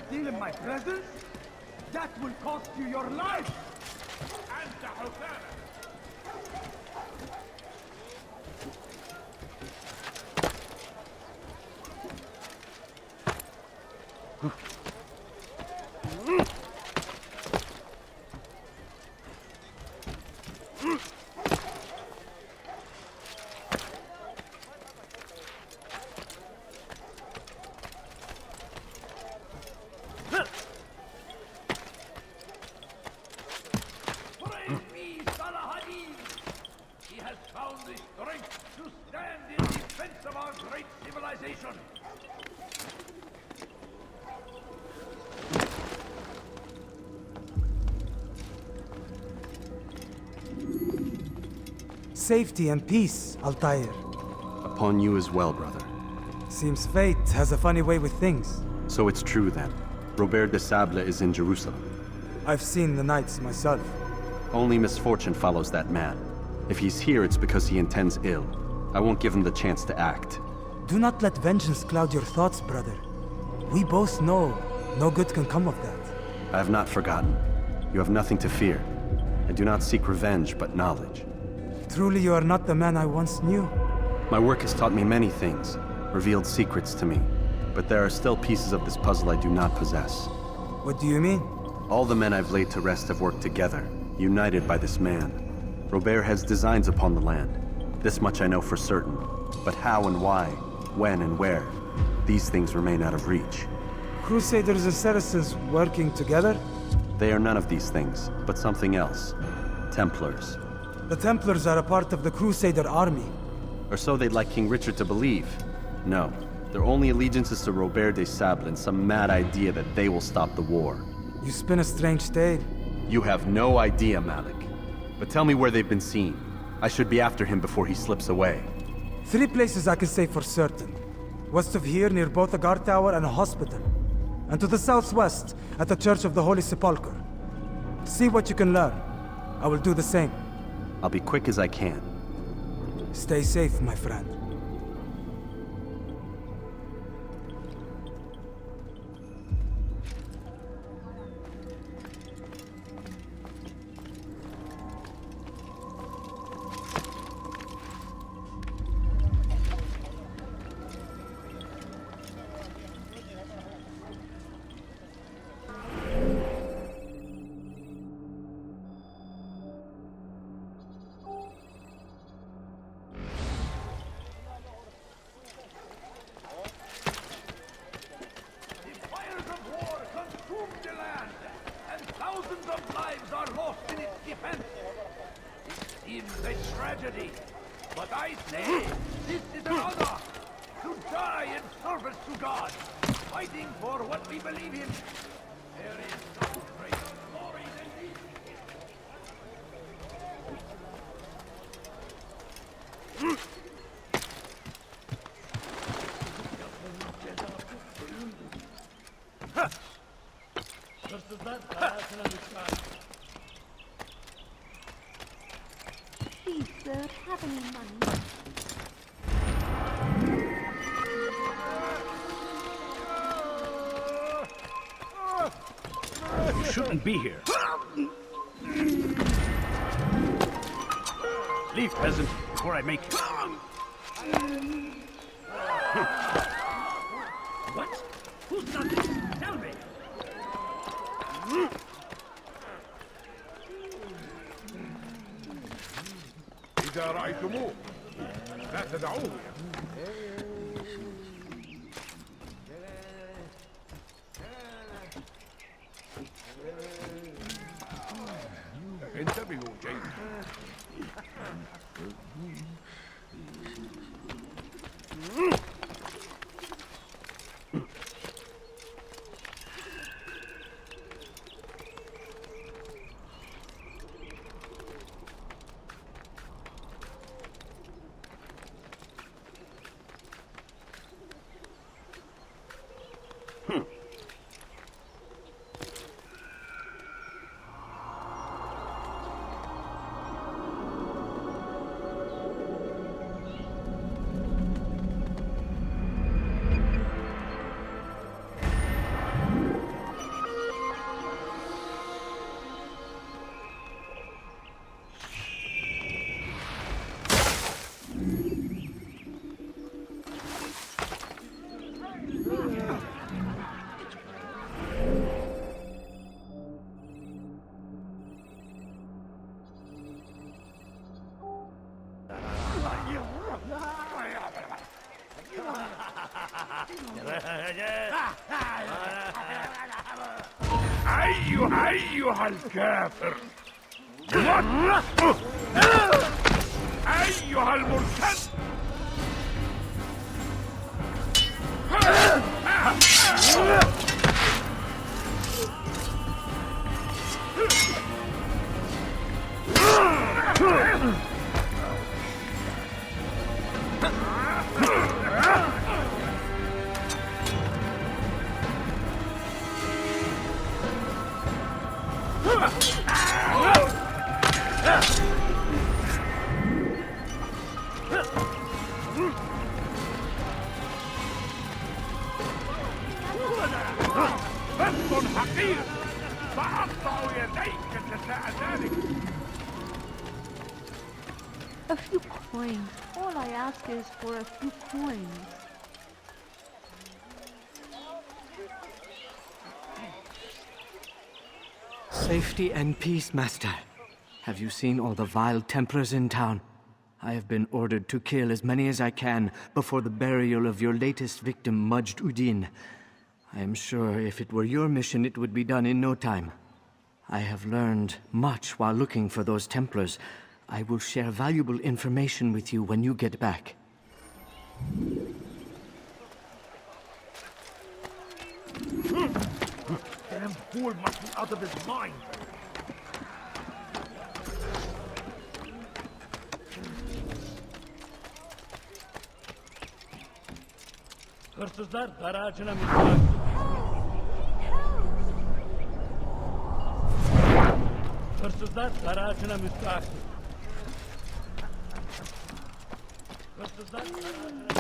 steal in my presence? That will cost you your life! Safety and peace, Altair. Upon you as well, brother. Seems fate has a funny way with things. So it's true then. Robert de Sable is in Jerusalem. I've seen the knights myself. Only misfortune follows that man. If he's here, it's because he intends ill. I won't give him the chance to act. Do not let vengeance cloud your thoughts, brother. We both know no good can come of that. I have not forgotten. You have nothing to fear. I do not seek revenge, but knowledge. Truly you are not the man I once knew. My work has taught me many things, revealed secrets to me. But there are still pieces of this puzzle I do not possess. What do you mean? All the men I've laid to rest have worked together, united by this man. Robert has designs upon the land. This much I know for certain. But how and why, when and where, these things remain out of reach. Crusaders and Saracens working together? They are none of these things, but something else. Templars. The Templars are a part of the Crusader army. Or so they'd like King Richard to believe. No, their only allegiance is to Robert de Sable and some mad idea that they will stop the war. You spin a strange tale. You have no idea, Malik. But tell me where they've been seen. I should be after him before he slips away. 3 places I can say for certain. West of here, near both a guard tower and a hospital. And to the southwest, at the Church of the Holy Sepulchre. See what you can learn. I will do the same. I'll be quick as I can. Stay safe, my friend. But I say, this is an honor, to die in service to God, fighting for what we believe in. There is no greater glory than Please, sir, have any money? You shouldn't be here. Leave, peasant, before I make you. What? Who's done this? Tell me! إذا رأيتموه لا تدعوه. انتبهوا جيدا. أيها الكافر أيها المرتد فس حقير سأقطع يديك جزاء ذلك. A few coins. All I ask is for a few coins. Safety and peace, Master. Have you seen all the vile Templars in town? I have been ordered to kill as many as I can before the burial of your latest victim, Majd Udin. I am sure if it were your mission, it would be done in no time. I have learned much while looking for those Templars. I will share valuable information with you when you get back. Damn fool must be out of his mind. Hırsızlar garajına müstahak. Hırsızlar garajına müstahak. Hırsızlar garajına müstahak.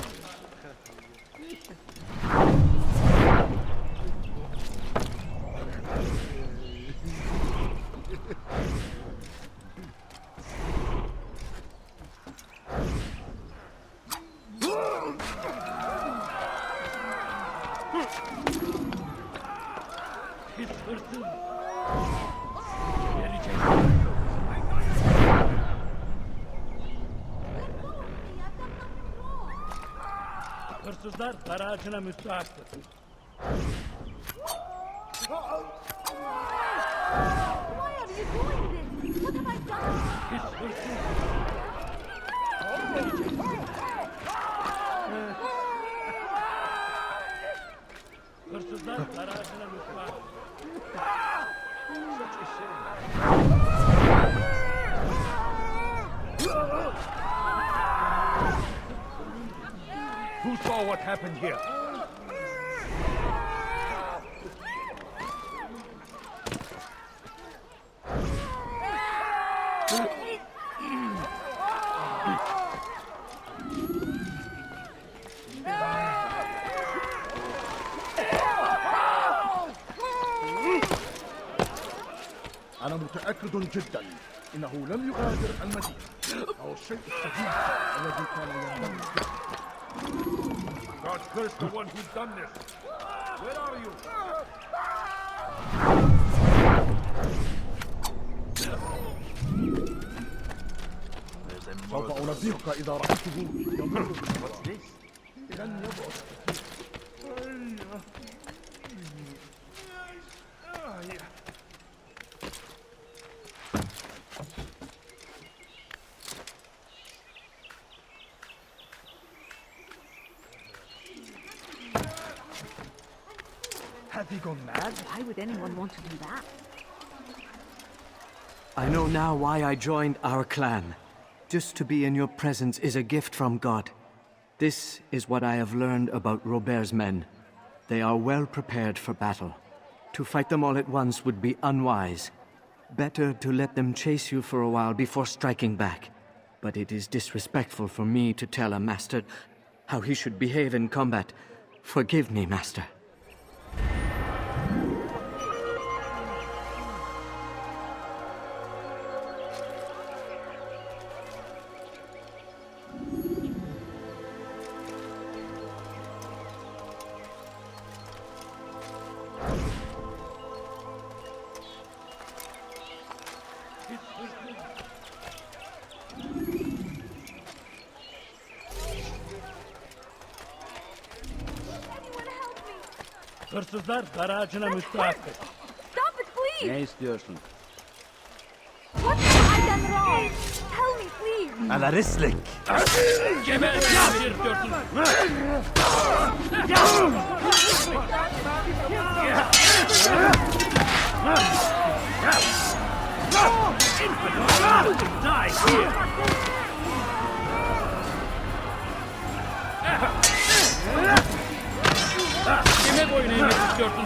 Hiç hırsız. Gelecek. Hırsızlar garajına müstahaktır. Why are you doing this? What have I done? Hiç hırsız. Hırsızlar garajına müstahaktır. Who saw what happened here? أنا متأكد جدا إنه لم يغادر المدينة أو الشيء الشديد الذي كان ينبغي. God curse the one who's done this. Where are you? سوف أنبهك إذا رأيته يمر. لن يبعد. Have you gone mad? Why would anyone want to do that? I know now why I joined our clan. Just to be in your presence is a gift from God. This is what I have learned about Robert's men. They are well prepared for battle. To fight them all at once would be unwise. Better to let them chase you for a while before striking back. But it is disrespectful for me to tell a master how he should behave in combat. Forgive me, Master. Hırsızlar dar ağacına müstahaktır. Stop it, please! Ne istiyorsun? What have I done wrong? Tell me, please! على رسلك. Geber! Ne istiyorsun? Die here! Kime boyun eğmek istiyorsun?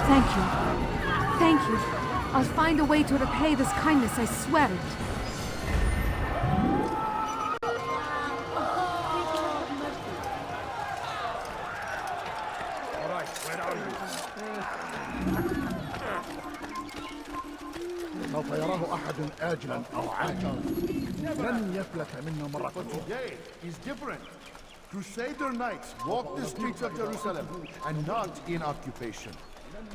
Thank you. Thank you. I'll find a way to repay this kindness, I swear it. All right, where are you? سوف يراه أحد آجلا أو عاجلا لن يفلت منا مرة. Today is different. Crusader knights walk the streets of Jerusalem and not in occupation.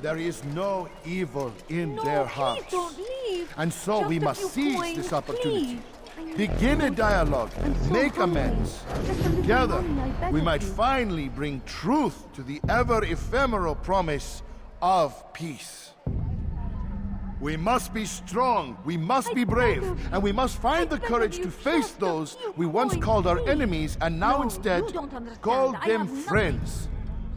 There is no evil in their hearts. Don't leave. And so Just we a must few seize coins, this opportunity. please. Begin a dialogue, I'm so make hungry. amends. Just a little Together, money, I beg we of might you. finally bring truth to the ever-ephemeral promise of peace. We must be strong, we must be brave, and we must find the courage to face those we once called our enemies and now instead call them friends.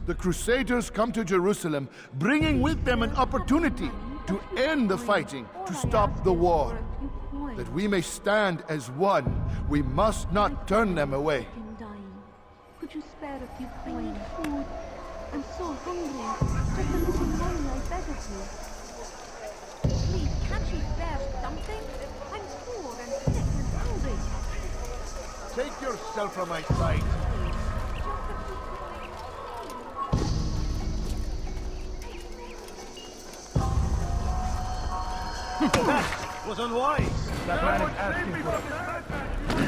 The Crusaders come to Jerusalem, bringing with them an opportunity to end the fighting, to stop the war. That we may stand as one, we must not turn them away. Could you spare a few coins? Food. I'm so hungry. Just a little money, I beg of you. Please, can't you spare something? I'm poor and sick and hungry. Take yourself from my sight. That was unwise. That man is asking for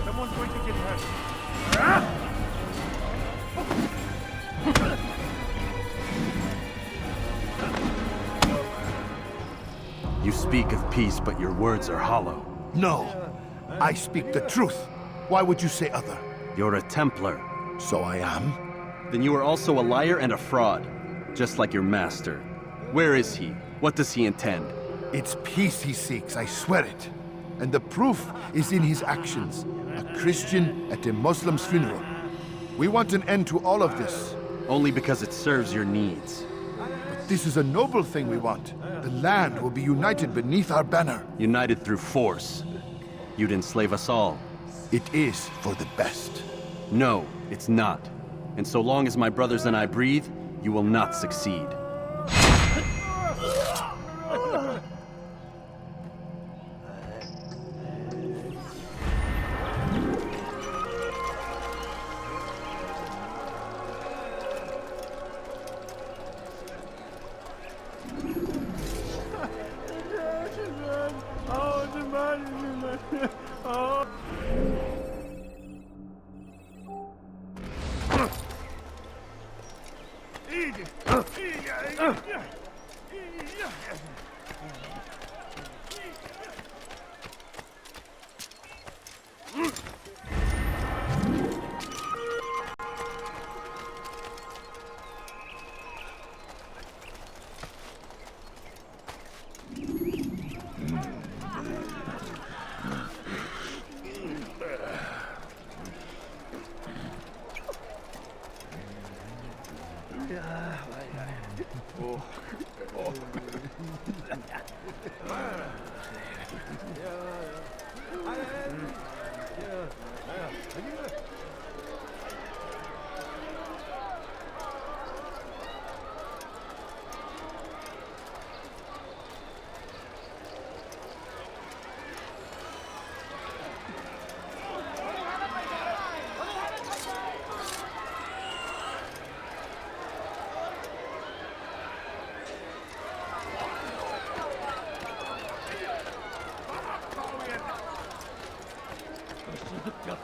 Someone's going to get hurt. You speak of peace, but your words are hollow. No, I speak the truth. Why would you say other? You're a Templar. So I am. Then you are also a liar and a fraud, just like your master. Where is he? What does he intend? It's peace he seeks, I swear it. And the proof is in his actions. A Christian at a Muslim's funeral. We want an end to all of this. Only because it serves your needs. But this is a noble thing we want. The land will be united beneath our banner. United through force. You'd enslave us all. It is for the best. No, it's not. And so long as my brothers and I breathe, you will not succeed.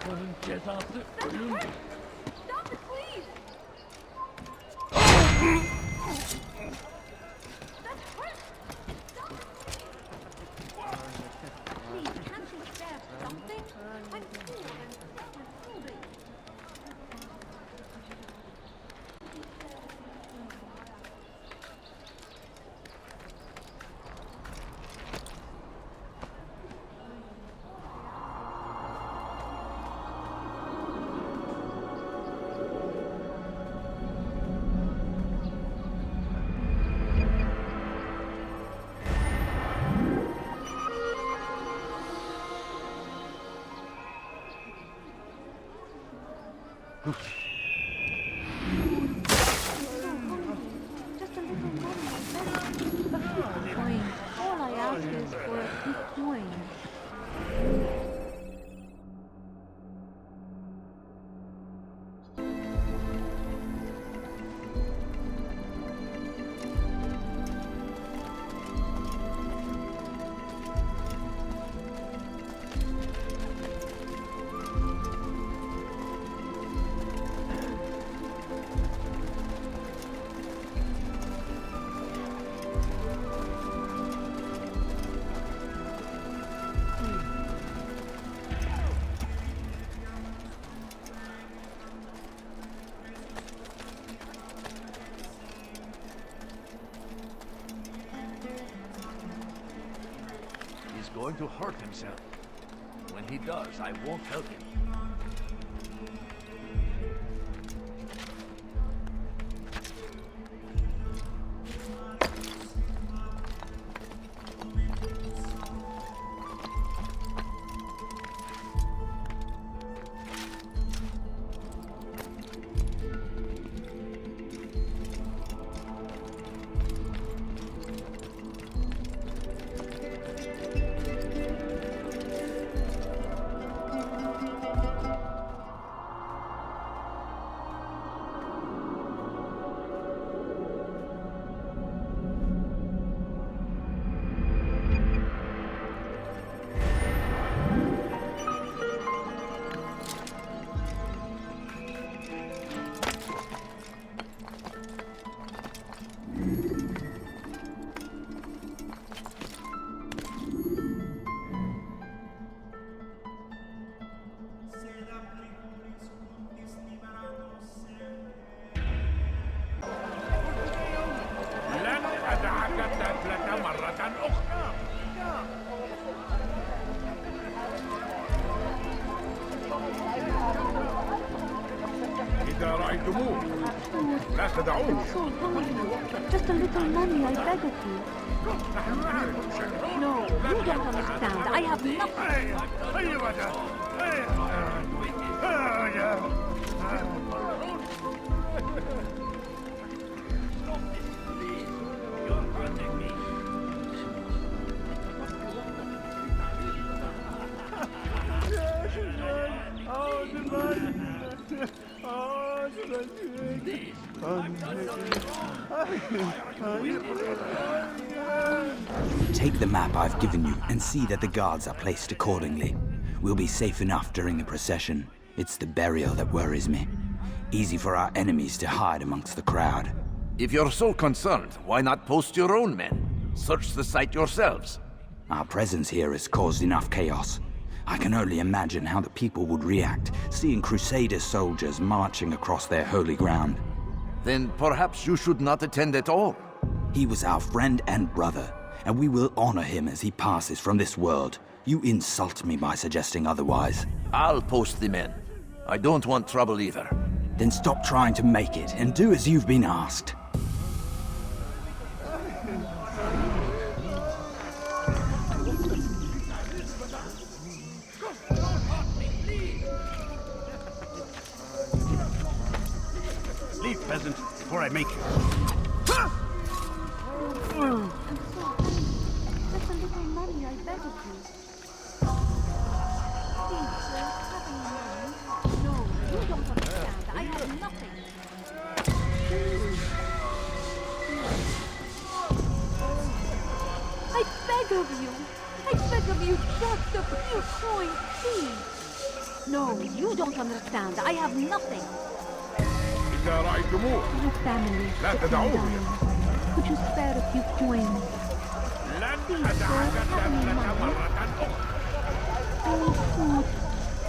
Bunun cezası ölüm. Stop it, please! That hurts! Stop! Please, can't you spare something? I'm cool and hungry. Just a little money, a few coins. All I ask is for a few coins. He's going to hurt himself. When he does, I won't help him. لن أدعك تأكلك مرة أخرى. إذا رأيتموه لا تدعوه. So hungry. Just a little money, I beg of you. نحن نعرف شيء. No, you don't understand. I have nothing. أيوة ده. You're hurting me. Take the map I've given you and see that the guards are placed accordingly. We'll be safe enough during the procession. It's the burial that worries me. Easy for our enemies to hide amongst the crowd. If you're so concerned, why not post your own men? Search the site yourselves. Our presence here has caused enough chaos. I can only imagine how the people would react, seeing Crusader soldiers marching across their holy ground. Then perhaps you should not attend at all. He was our friend and brother, and we will honor him as he passes from this world. You insult me by suggesting otherwise. I'll post the men. I don't want trouble either. Then stop trying to make it, and do as you've been asked. Leave, peasant, before I make you. I'm so hungry. Just a little money, I beg of you. Please, sir, have any money? No, you don't understand. I have nothing. I beg of you. I beg of you, just a few coins, please. No, you don't understand. I have nothing. إذا رأيتموه My family. لا is تدعوه dying. Could you spare a few coins? لن Please, sir, أدعك have me الدفلة money. مرة أخرى. I need food.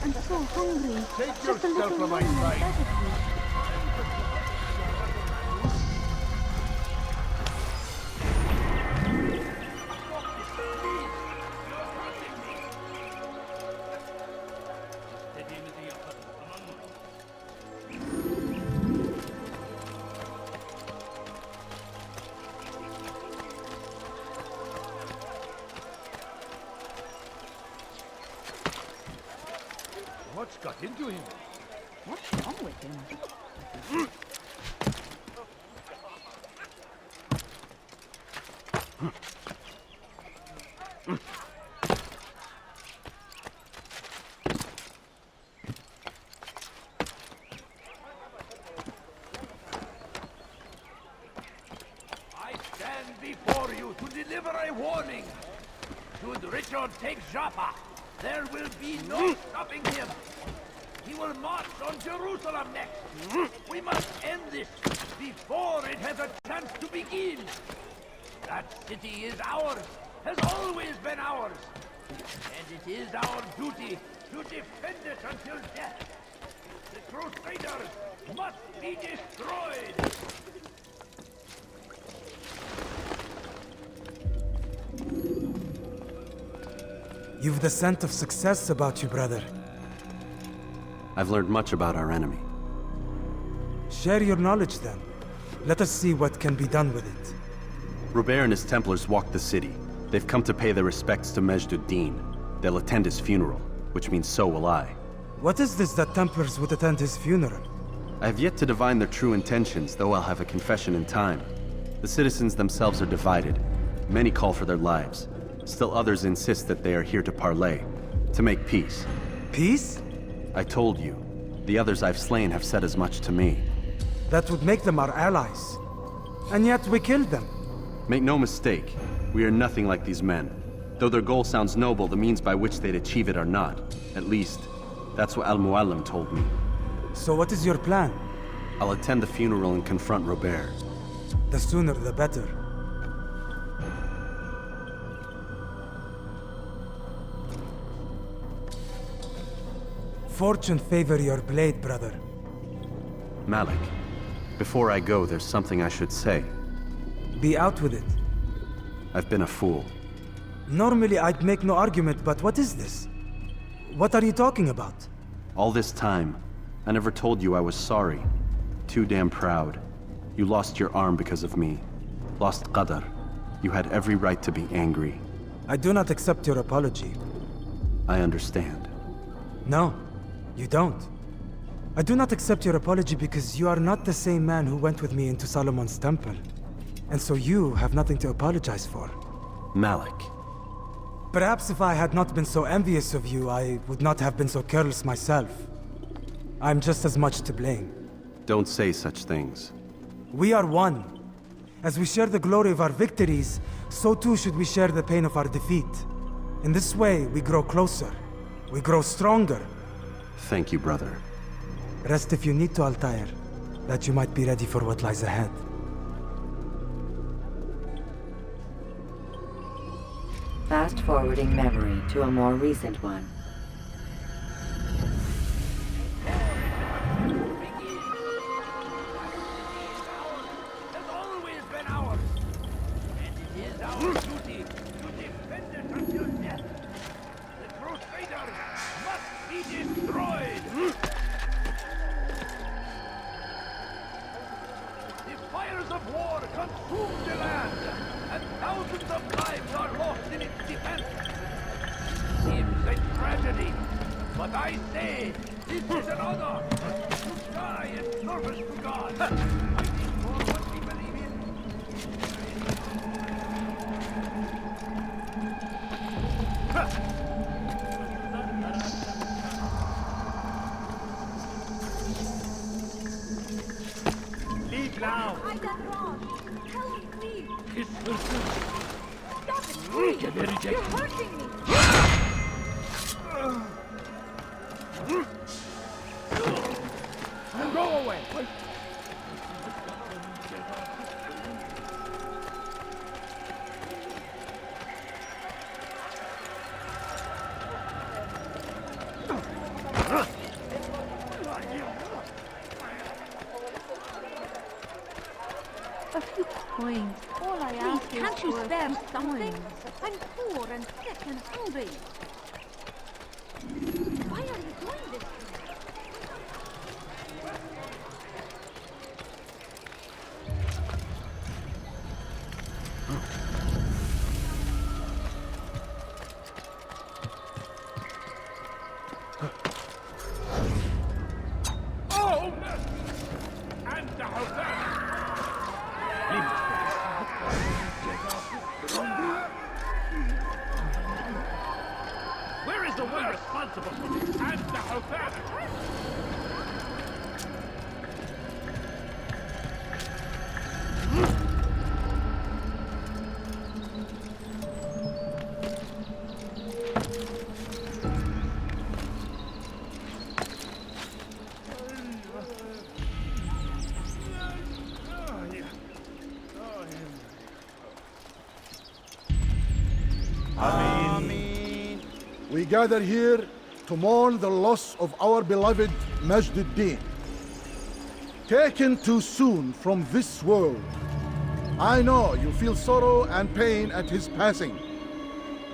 I'm so hungry. Take Just a yourself little from my money, I sight. beg of you. What's got into him? What's wrong with him? I stand before you to deliver a warning. Should Richard take Jaffa, there will be no stopping him. He will march on Jerusalem next. We must end this before it has a chance to begin. That city is ours, has always been ours. And it is our duty to defend it until death. The Crusaders must be destroyed. You've the scent of success about you, brother. I've learned much about our enemy. Share your knowledge then. Let us see what can be done with it. Robert and his Templars walked the city. They've come to pay their respects to Majd-ud-Din. They'll attend his funeral, which means so will I. What is this that Templars would attend his funeral? I have yet to divine their true intentions, though I'll have a confession in time. The citizens themselves are divided. Many call for their lives. Still others insist that they are here to parley, to make peace. Peace? I told you. The others I've slain have said as much to me. That would make them our allies. And yet we killed them. Make no mistake, we are nothing like these men. Though their goal sounds noble, the means by which they'd achieve it are not. At least, that's what Mualim told me. So what is your plan? I'll attend the funeral and confront Robert. The sooner the better. Fortune favor your blade, brother. Malik, before I go, there's something I should say. Be out with it. I've been a fool. Normally I'd make no argument, but what is this? What are you talking about? All this time, I never told you I was sorry. Too damn proud. You lost your arm because of me. Lost Qadar. You had every right to be angry. I do not accept your apology. I understand. No, you don't. I do not accept your apology because you are not the same man who went with me into Solomon's temple. And so you have nothing to apologize for. Malik. Perhaps if I had not been so envious of you, I would not have been so careless myself. I'm just as much to blame. Don't say such things. We are one. As we share the glory of our victories, so too should we share the pain of our defeat. In this way, we grow closer. We grow stronger. Thank you, brother. Rest if you need to, Altair, that you might be ready for what lies ahead. Fast-forwarding memory to a more recent one. Has always been ours. And it is our duty to defend it until death. The Crusaders must be destroyed. The fires of war consume the land, and thousands of lives are lost in its defense. Seems a tragedy, but I say this is an honor to die in service to God. Fighting for what we believe in. Leave now. I done wrong. Help me, please. Kiss her sister. Stop it, please. Get very You're hurting me. Can't you spare something? I'm poor and sick and hungry. Why are you doing this? Where is the one responsible for this? And the Altair! We gather here to mourn the loss of our beloved Majd-ud-Din. Taken too soon from this world. I know you feel sorrow and pain at his passing,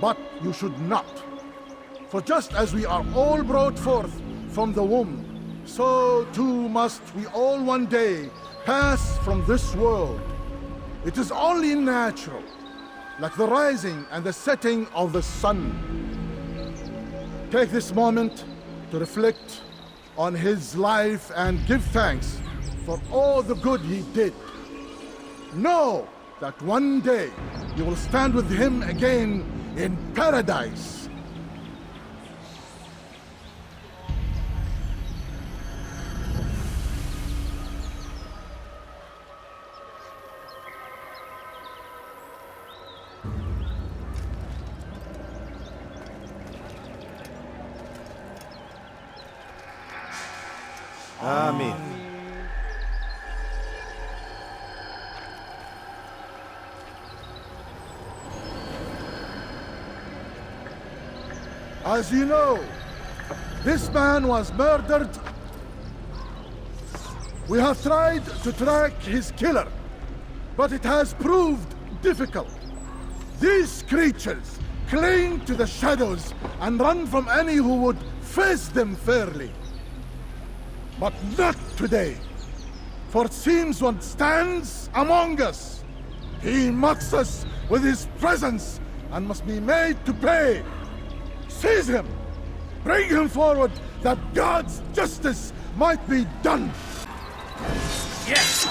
but you should not. For just as we are all brought forth from the womb, so too must we all one day pass from this world. It is only natural, like the rising and the setting of the sun. Take this moment to reflect on his life and give thanks for all the good he did. Know that one day you will stand with him again in paradise. Amen. As you know, this man was murdered. We have tried to track his killer, but it has proved difficult. These creatures cling to the shadows and run from any who would face them fairly. But not today, for it seems one stands among us. He mocks us with his presence and must be made to pay. Seize him! Bring him forward that God's justice might be done! Yes!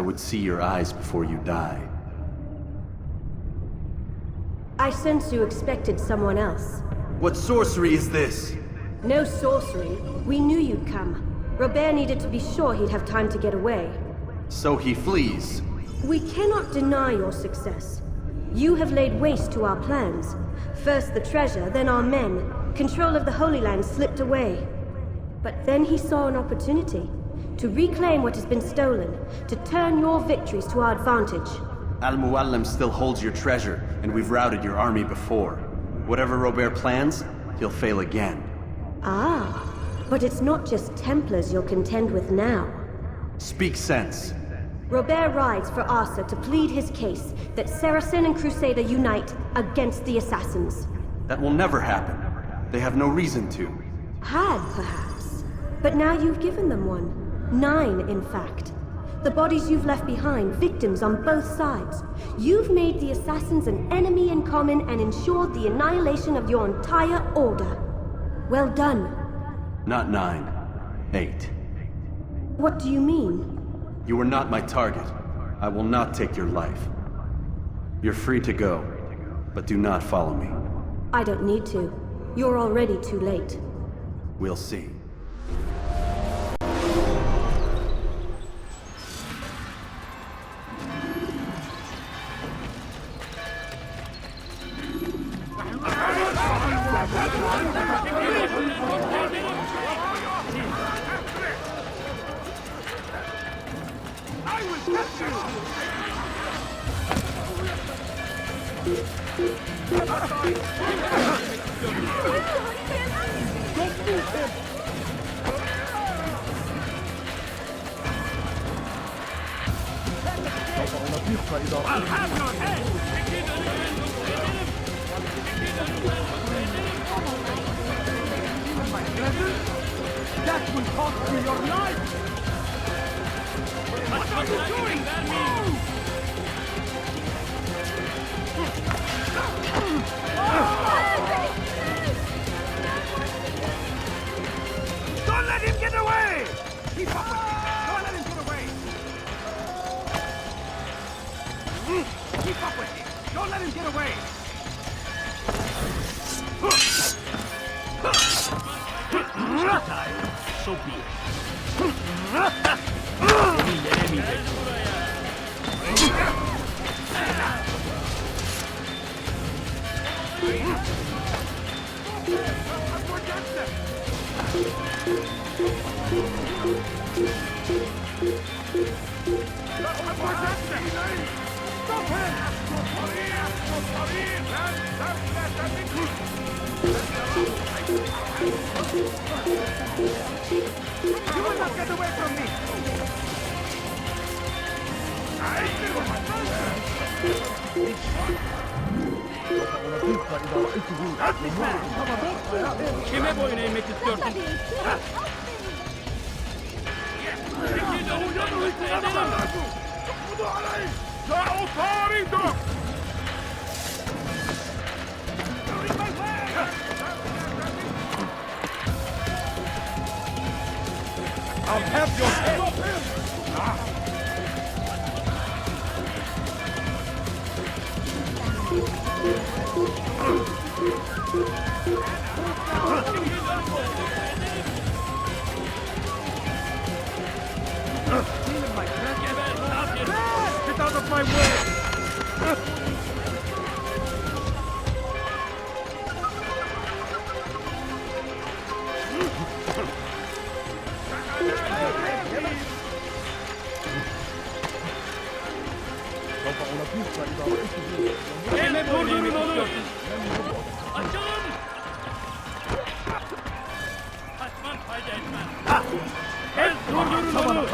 I would see your eyes before you die. I sense you expected someone else. What sorcery is this? No sorcery. We knew you'd come. Robert needed to be sure he'd have time to get away. So he flees. We cannot deny your success. You have laid waste to our plans. First the treasure, then our men. Control of the Holy Land slipped away. But then he saw an opportunity to reclaim what has been stolen, to turn your victories to our advantage. Al-Mualim still holds your treasure, and we've routed your army before. Whatever Robert plans, he'll fail again. Ah, but it's not just Templars you'll contend with now. Speak sense. Robert rides for Arsa to plead his case that Saracen and Crusader unite against the Assassins. That will never happen. They have no reason to. Had, perhaps. But now you've given them one. 9, in fact. The bodies you've left behind, victims on both sides. You've made the Assassins an enemy in common and ensured the annihilation of your entire order. Well done. Not 9. 8. What do you mean? You are not my target. I will not take your life. You're free to go, but do not follow me. I don't need to. You're already too late. We'll see. I'll have your head! That will cost you your life! What are you doing? Don't let him get away! Keep up with him! Don't let him get away! Keep up with him! Don't let him get away! So be it. You will not get away from me! Kime boyun eğmek istiyorsun? I'll have your head! Get out of my way! Durdurun onu! Açılın! Kaçman fayda etmez. Durdurun onu!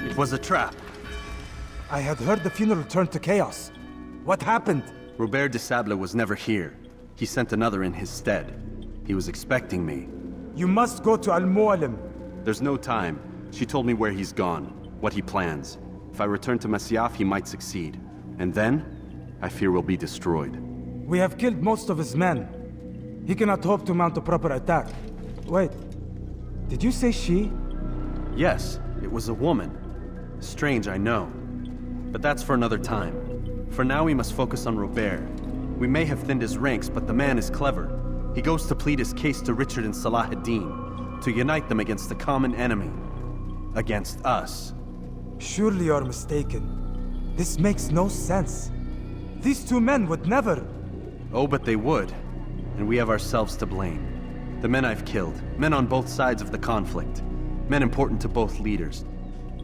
It was a trap. I had heard the funeral turned to chaos. What happened? Robert de Sable was never here. He sent another in his stead. He was expecting me. You must go to Mualim. There's no time. She told me where he's gone, what he plans. If I return to Masyaf, he might succeed. And then, I fear we'll be destroyed. We have killed most of his men. He cannot hope to mount a proper attack. Wait, did you say she? Yes, it was a woman. Strange, I know. But that's for another time. For now, we must focus on Robert. We may have thinned his ranks, but the man is clever. He goes to plead his case to Richard and Salah ad-Din, to unite them against the common enemy. Against us. Surely you're mistaken. This makes no sense. These two men would never... Oh, but they would. And we have ourselves to blame. The men I've killed, men on both sides of the conflict. Men important to both leaders.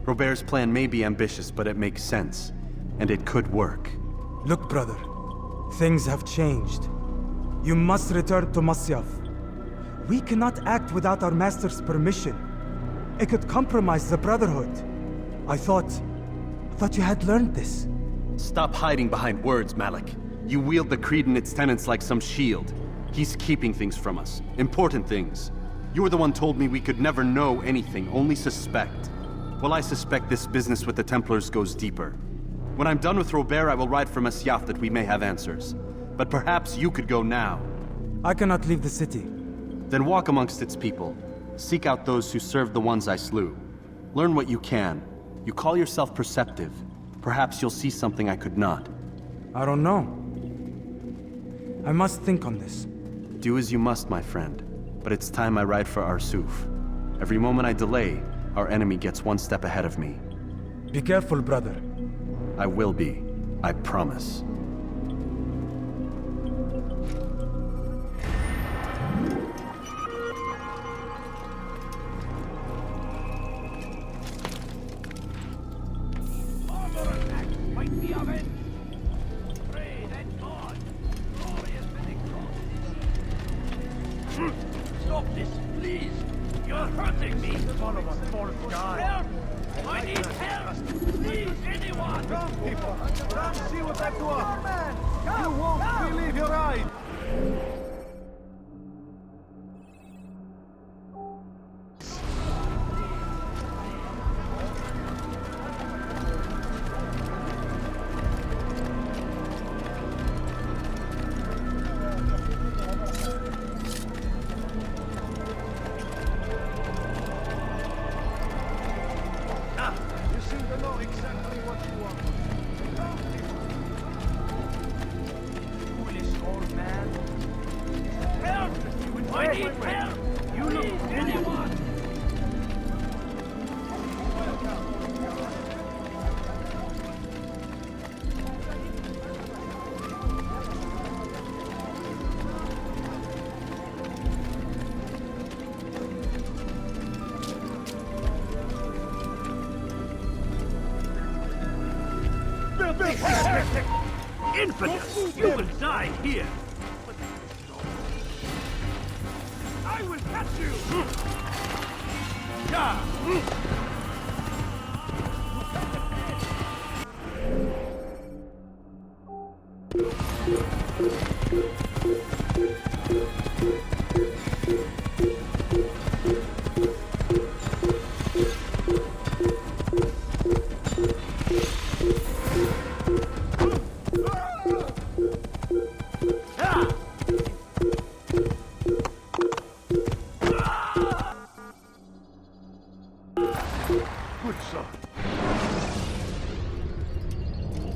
Robert's plan may be ambitious, but it makes sense. And it could work. Look, brother. Things have changed. You must return to Masyaf. We cannot act without our master's permission. It could compromise the Brotherhood. I thought you had learned this. Stop hiding behind words, Malik. You wield the creed and its tenets like some shield. He's keeping things from us. Important things. You were the one told me we could never know anything, only suspect. Well, I suspect this business with the Templars goes deeper. When I'm done with Robert, I will ride for Masyaf that we may have answers. But perhaps you could go now. I cannot leave the city. Then walk amongst its people. Seek out those who served the ones I slew. Learn what you can. You call yourself perceptive. Perhaps you'll see something I could not. I don't know. I must think on this. Do as you must, my friend. But it's time I ride for Arsuf. Every moment I delay, our enemy gets one step ahead of me. Be careful, brother. I will be. I promise. Stop this, please! You're hurting me! Son of a false god! Help! I need help! Please, anyone! Come, people! Come see what I do! You won't believe your eyes! I need help! You please, anyone! Infidel! You will die here! I will catch you!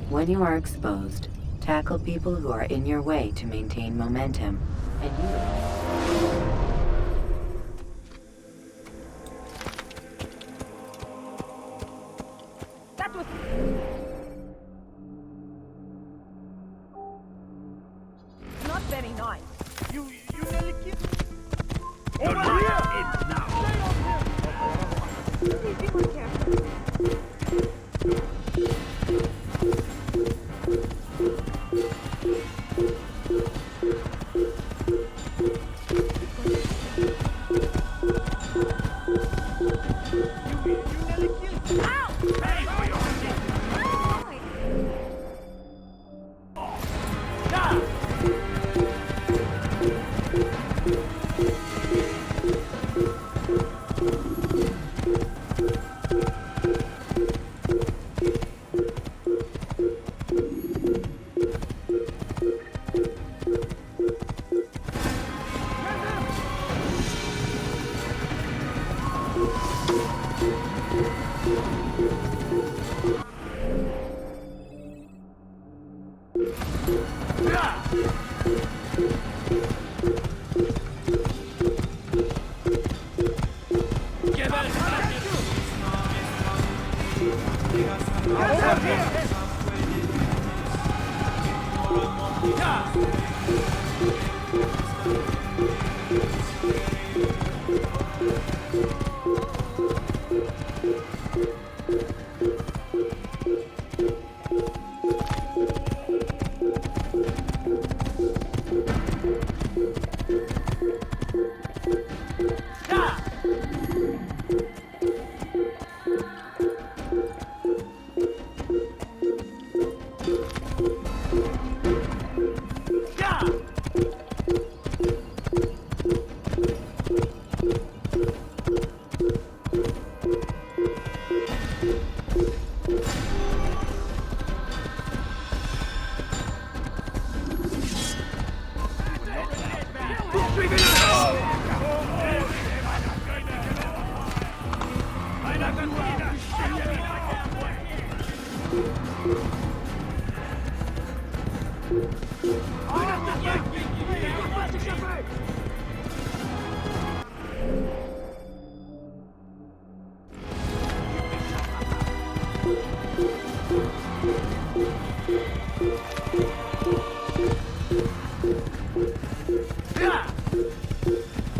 When you are exposed, Tackle people who are in your way to maintain momentum, and you... That was... not very nice. You nearly killed... Over here! It's now. Please be more careful.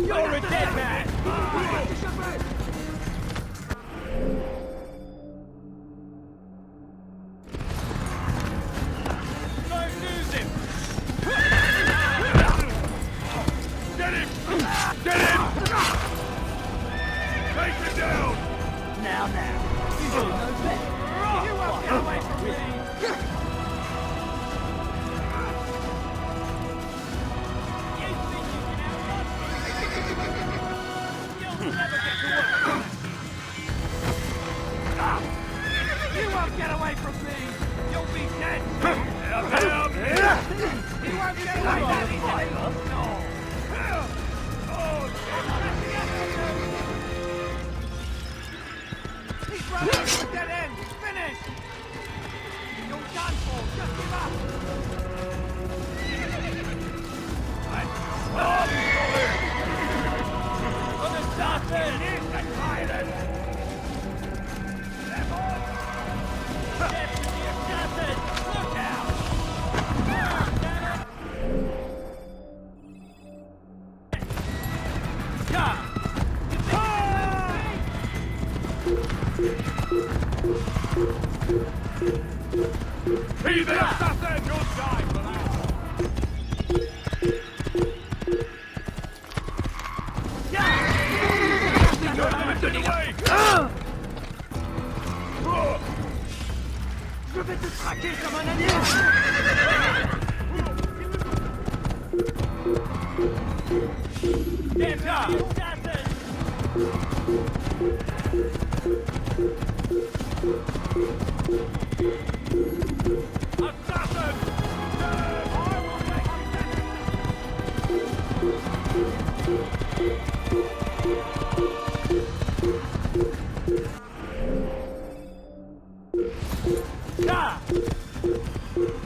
You're a dead man! Don't lose him! Get him! Get him! Take him down! Now. You should know better. You won't get away from me! You won't get away from me! You'll be dead! You won't get away from me! No! He's running to a dead end! Finish! You're done for! Just give up! Stop! Unassassin! And violent! Look out! Be the assassin! You'll die for that! Je vais te traquer comme un animal! Get up! Assassin! Da!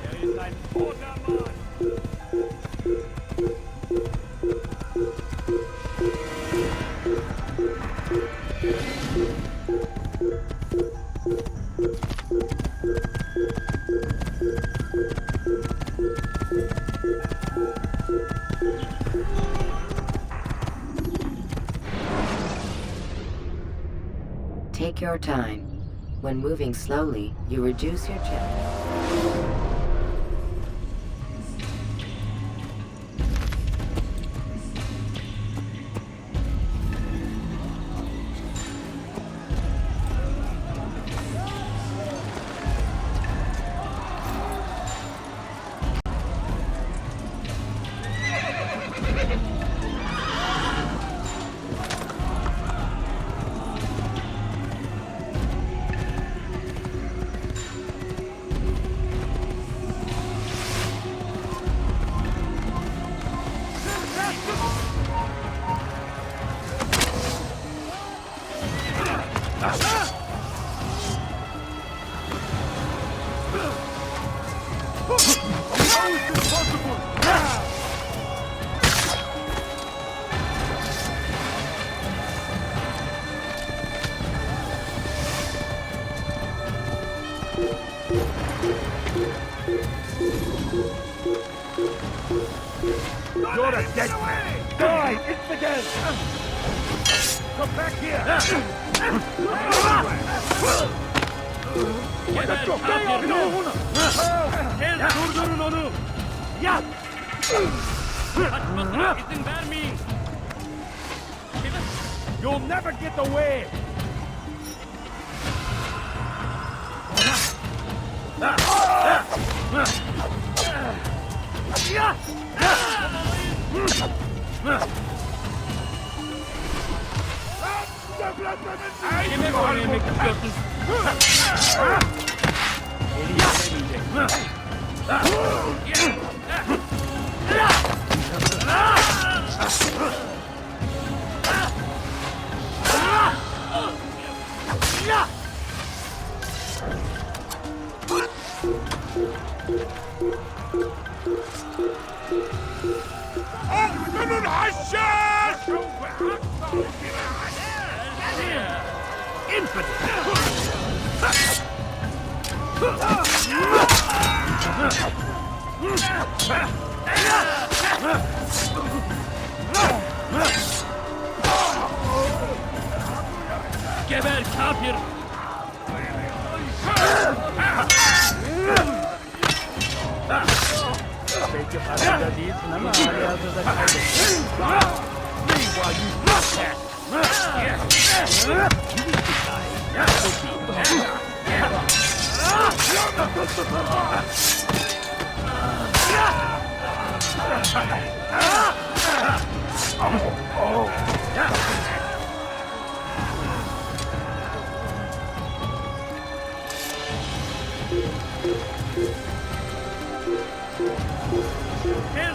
Er ist ein Tod! Take your time. When moving slowly, you reduce your jet. You're a dead man! Die, infidel! Come back here! Durdurun onu! Yat! Kaçmasına izin vermeyin! You'll never get away! Kime böyle yemek istiyorsun? Eli yetemeyecek. أقتل الحشاش! Geber kafir! Belki farkında değilsin ama hali hazırda kaybettin. Meanwhile you lost that!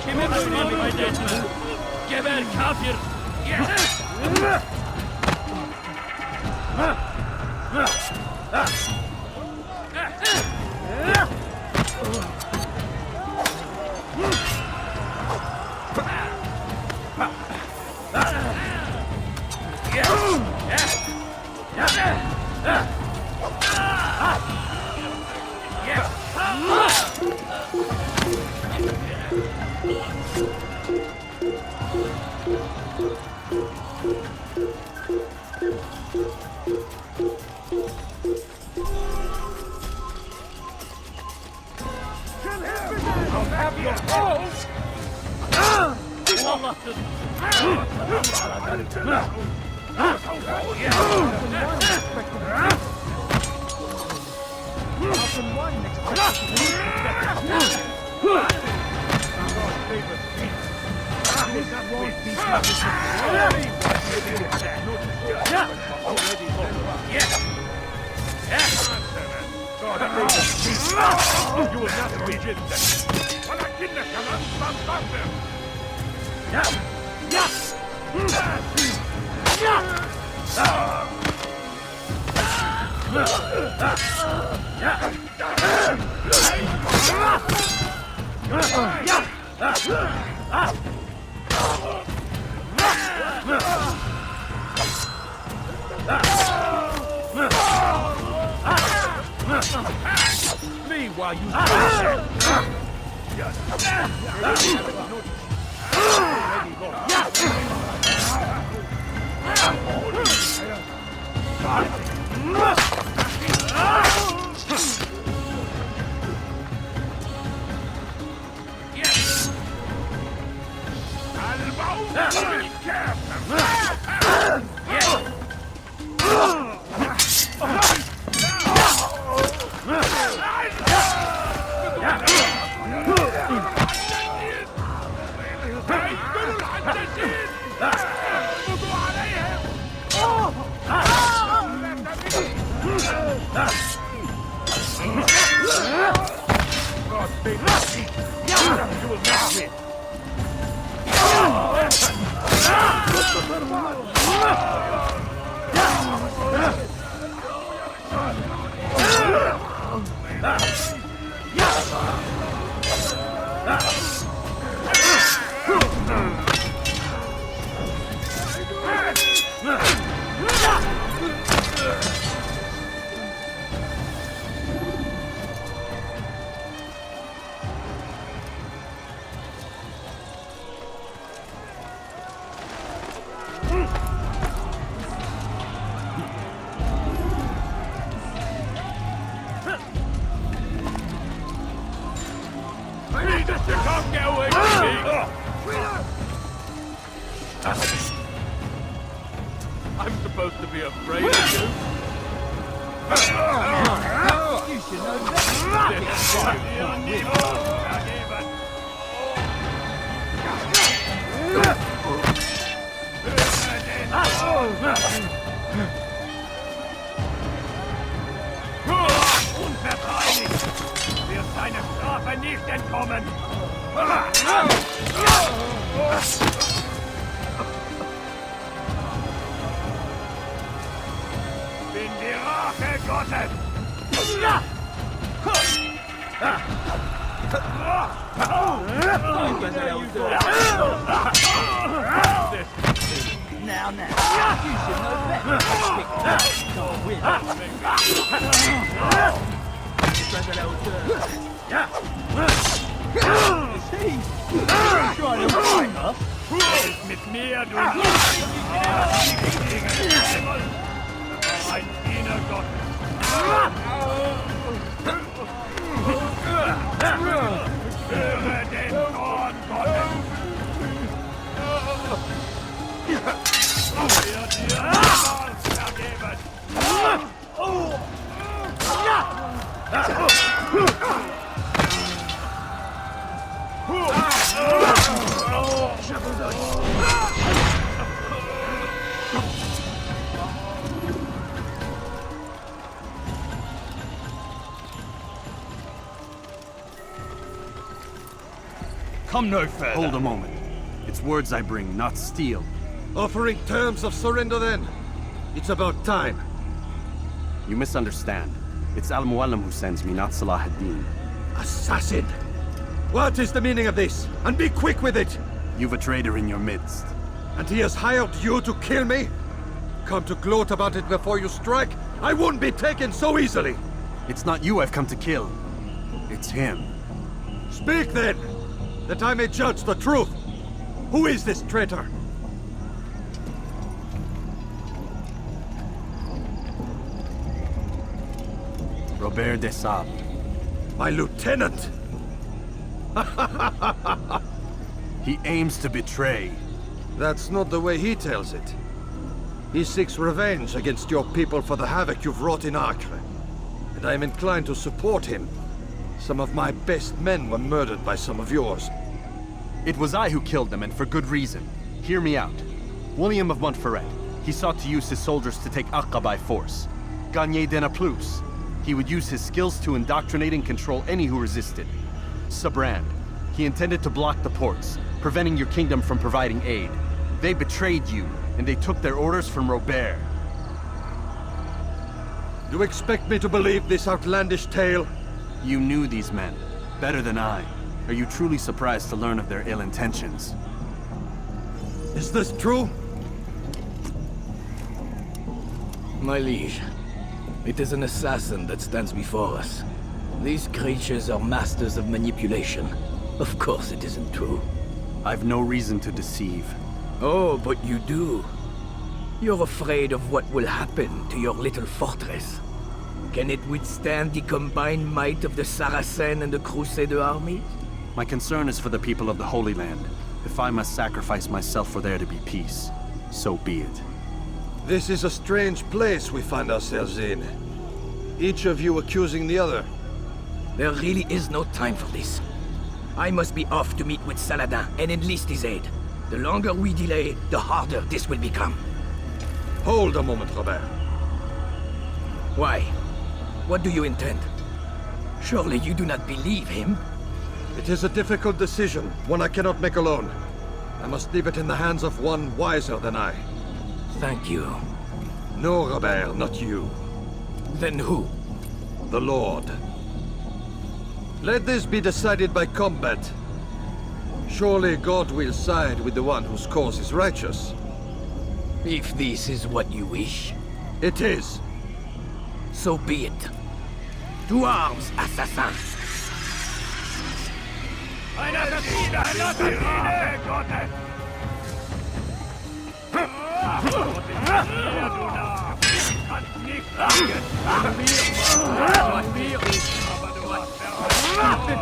Kime böyle yemek istiyorsun? Geber kafir! You will not begin this. ولكنك لن تنتصر. Me while you I'm supposed to be afraid of you. You should know Unverteidigt! Wird seine Strafe nicht entkommen! Bin die Rache Gottes! now. You should know better. Don't win. Is he trying to fight us? Mit mir, du ein Diener Gottes! Höre den Zorn Gottes! Wird dir niemals vergeben! Come no further. Hold a moment. It's words I bring, not steel. Offering terms of surrender then. It's about time. You misunderstand. It's Mualim who sends me, not Salah ad-Din. Assassin! What is the meaning of this? And be quick with it! You've a traitor in your midst. And he has hired you to kill me? Come to gloat about it before you strike? I won't be taken so easily! It's not you I've come to kill. It's him. Speak then! That I may judge the truth! Who is this traitor? Robert de Sable. My lieutenant! He aims to betray. That's not the way he tells it. He seeks revenge against your people for the havoc you've wrought in Acre. And I am inclined to support him. Some of my best men were murdered by some of yours. It was I who killed them, and for good reason. Hear me out. William of Montferrat. He sought to use his soldiers to take Acre by force. Gagné de Naplouse. He would use his skills to indoctrinate and control any who resisted. Sabrand. He intended to block the ports, preventing your kingdom from providing aid. They betrayed you, and they took their orders from Robert. You expect me to believe this outlandish tale? You knew these men, better than I. Are you truly surprised to learn of their ill intentions? Is this true? My liege, It is an assassin that stands before us. These creatures are masters of manipulation. Of course it isn't true. I've no reason to deceive. Oh, but you do. You're afraid of what will happen to your little fortress. Can it withstand the combined might of the Saracen and the Crusader armies? My concern is for the people of the Holy Land. If I must sacrifice myself for there to be peace, so be it. This is a strange place we find ourselves in. Each of you accusing the other. There really is no time for this. I must be off to meet with Saladin and enlist his aid. The longer we delay, the harder this will become. Hold a moment, Robert. Why? What do you intend? Surely you do not believe him? It is a difficult decision, one I cannot make alone. I must leave it in the hands of one wiser than I. Thank you. No, Robert, not you. Then who? The Lord. Let this be decided by combat. Surely God will side with the one whose cause is righteous. If this is what you wish. It is. So be it. To arms, assassin! Ein Assassiner! Ein Assassiner! Gottes! Du Narr! Kannst nicht sagen! Von mir! Aber du hast verraten!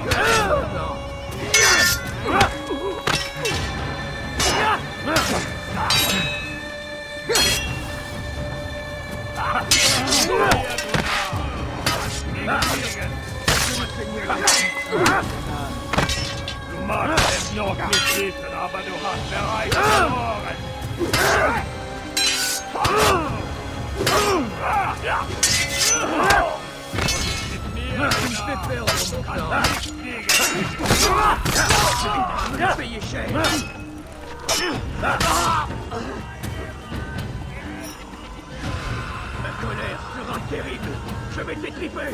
Du magst es noch nicht wissen, aber du hast bereits verloren. Mit mir im Befehl kannst du nicht fliegen. Das bin ich schön. Ma colère sera terrible. Je vais t'étriper.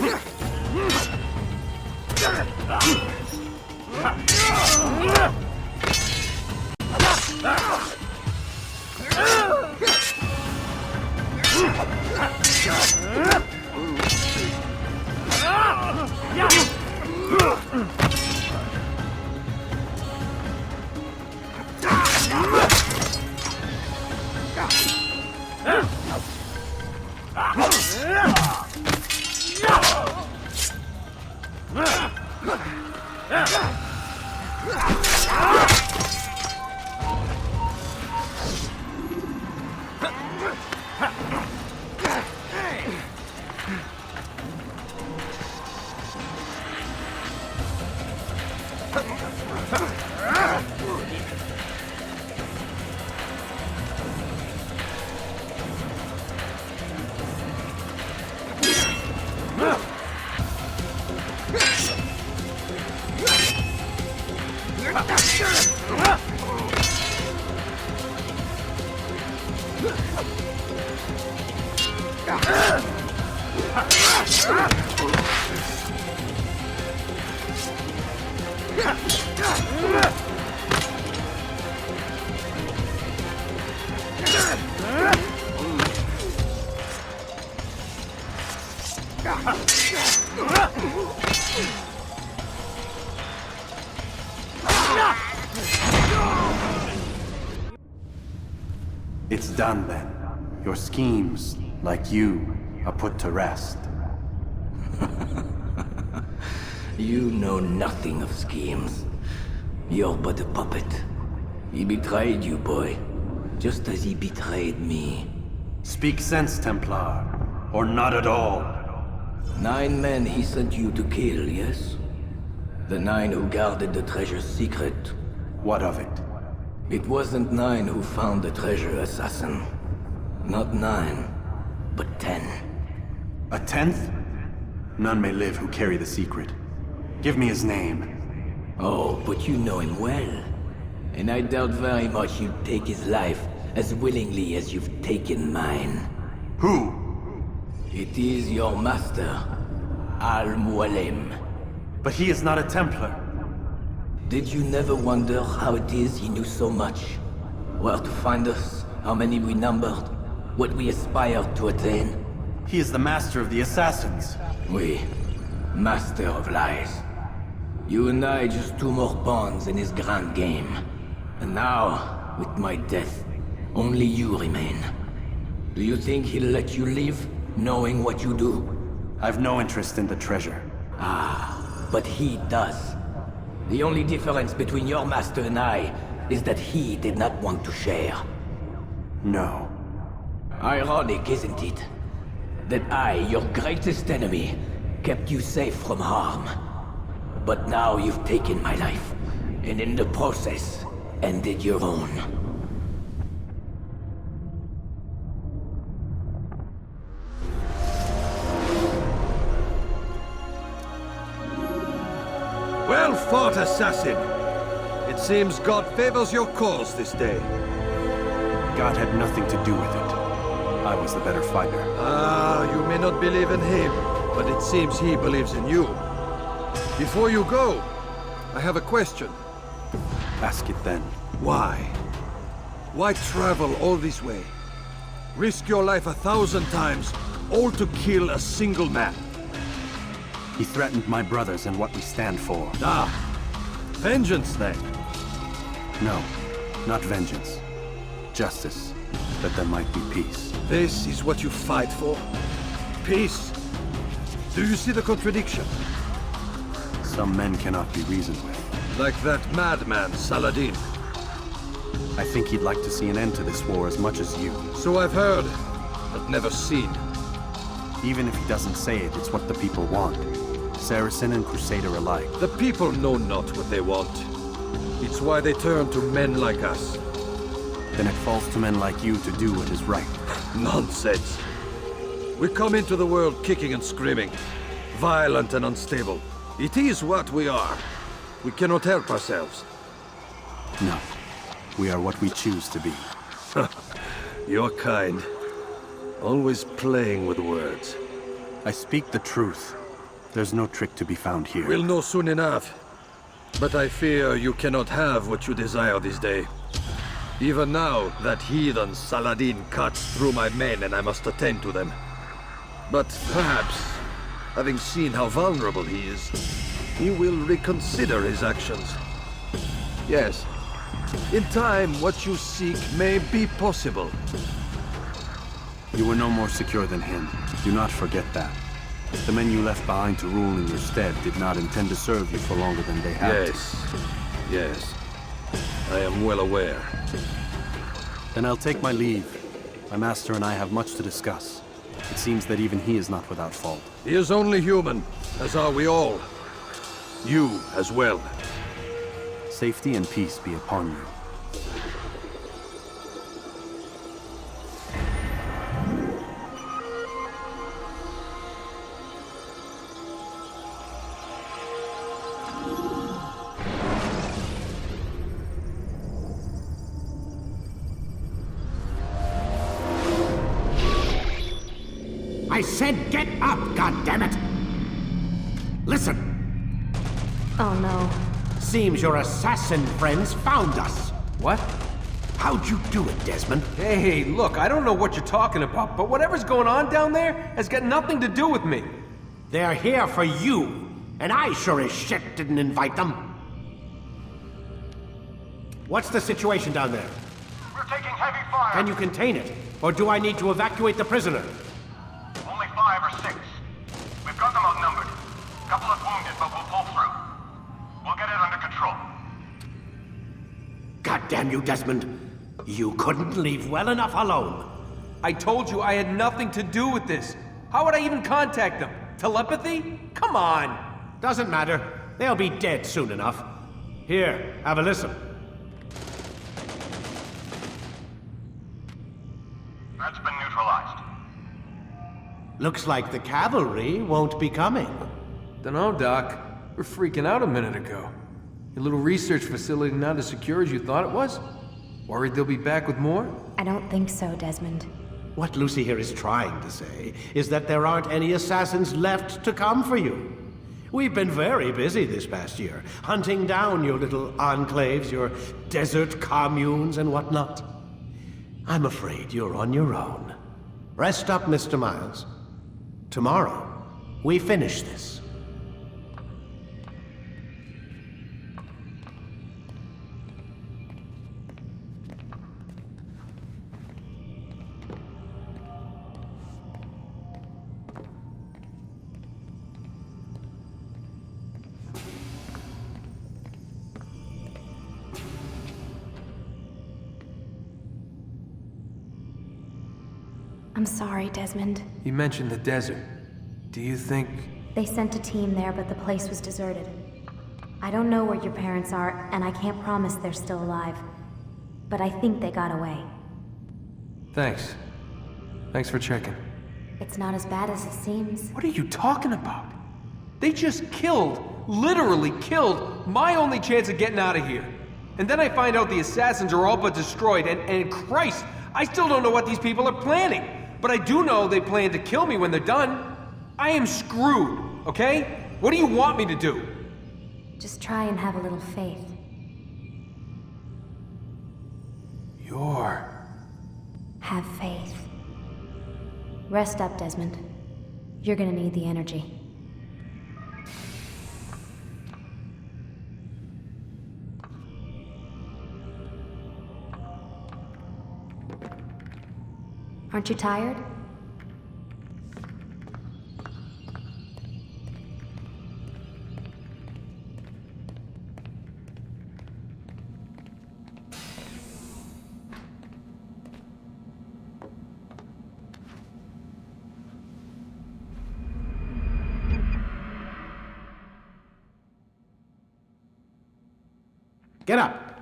It's done then. Your schemes, like you, are put to rest. You know nothing of schemes. You're but a puppet. He betrayed you, boy. Just as he betrayed me. Speak sense, Templar. Or not at all. 9 men he sent you to kill, yes? The 9 who guarded the treasure's secret. What of it? It wasn't 9 who found the treasure, assassin. Not 9, but 10. A 10th? None may live who carry the secret. Give me his name. Oh, but you know him well. And I doubt very much you'd take his life as willingly as you've taken mine. Who? It is your master, Mualim. But he is not a Templar. Did you never wonder how it is he knew so much? Where to find us, how many we numbered, what we aspired to attain? He is the master of the assassins. Oui. Master of lies. You and I just two more pawns in his grand game. And now, with my death, only you remain. Do you think he'll let you live, knowing what you do? I've no interest in the treasure. Ah, but he does. The only difference between your master and I is that he did not want to share. No. Ironic, isn't it? That I, your greatest enemy, kept you safe from harm. But now you've taken my life, and in the process, ended your own. Well fought, assassin! It seems God favors your cause this day. God had nothing to do with it. I was the better fighter. Ah, you may not believe in him, but it seems he believes in you. Before you go, I have a question. Ask it then. Why? Why travel all this way? Risk your life 1,000 times, all to kill a single man. He threatened my brothers and what we stand for. Ah, vengeance then. No, not vengeance. Justice, that there might be peace. This is what you fight for? Peace? Do you see the contradiction? Some men cannot be reasoned with. Like that madman, Saladin. I think he'd like to see an end to this war as much as you. So I've heard, but never seen. Even if he doesn't say it, it's what the people want. Saracen and Crusader alike. The people know not what they want. It's why they turn to men like us. Then it falls to men like you to do what is right. Nonsense. We come into the world kicking and screaming, violent and unstable. It is what we are. We cannot help ourselves. No. We are what we choose to be. You're kind. Always playing with words. I speak the truth. There's no trick to be found here. We'll know soon enough. But I fear you cannot have what you desire this day. Even now, that heathen Saladin cuts through my men and I must attend to them. But perhaps, having seen how vulnerable he is, he will reconsider his actions. Yes, in time, what you seek may be possible. You were no more secure than him. Do not forget that. The men you left behind to rule in your stead did not intend to serve you for longer than they had to. Yes. I am well aware. Then I'll take my leave. My master and I have much to discuss. It seems that even he is not without fault. He is only human, as are we all. You as well. Safety and peace be upon you. I said get up, goddammit! Listen! Oh no. Seems your assassin friends found us. What? How'd you do it, Desmond? Hey, look, I don't know what you're talking about, but whatever's going on down there has got nothing to do with me. They're here for you, and I sure as shit didn't invite them. What's the situation down there? We're taking heavy fire. Can you contain it? Or do I need to evacuate the prisoner? Only 5 or 6. We've got them outnumbered. Couple of wounded, but we'll pull through. We'll get it under control. God damn you, Desmond. You couldn't leave well enough alone. I told you I had nothing to do with this. How would I even contact them? Telepathy? Come on! Doesn't matter. They'll be dead soon enough. Here, have a listen. That's been neutralized. Looks like the cavalry won't be coming. Dunno, Doc. We're freaking out a minute ago. Your little research facility not as secure as you thought it was? Worried they'll be back with more? I don't think so, Desmond. What Lucy here is trying to say is that there aren't any assassins left to come for you. We've been very busy this past year, hunting down your little enclaves, your desert communes and whatnot. I'm afraid you're on your own. Rest up, Mr. Miles. Tomorrow, we finish this. I'm sorry, Desmond. You mentioned the desert. Do you think... They sent a team there, but the place was deserted. I don't know where your parents are, and I can't promise they're still alive. But I think they got away. Thanks. Thanks for checking. It's not as bad as it seems. What are you talking about? They just killed, literally killed, my only chance of getting out of here. And then I find out the assassins are all but destroyed, and Christ, I still don't know what these people are planning. But I do know they plan to kill me when they're done. I am screwed, okay? What do you want me to do? Just try and have a little faith. Have faith. Rest up, Desmond. You're gonna need the energy. Aren't you tired? Get up!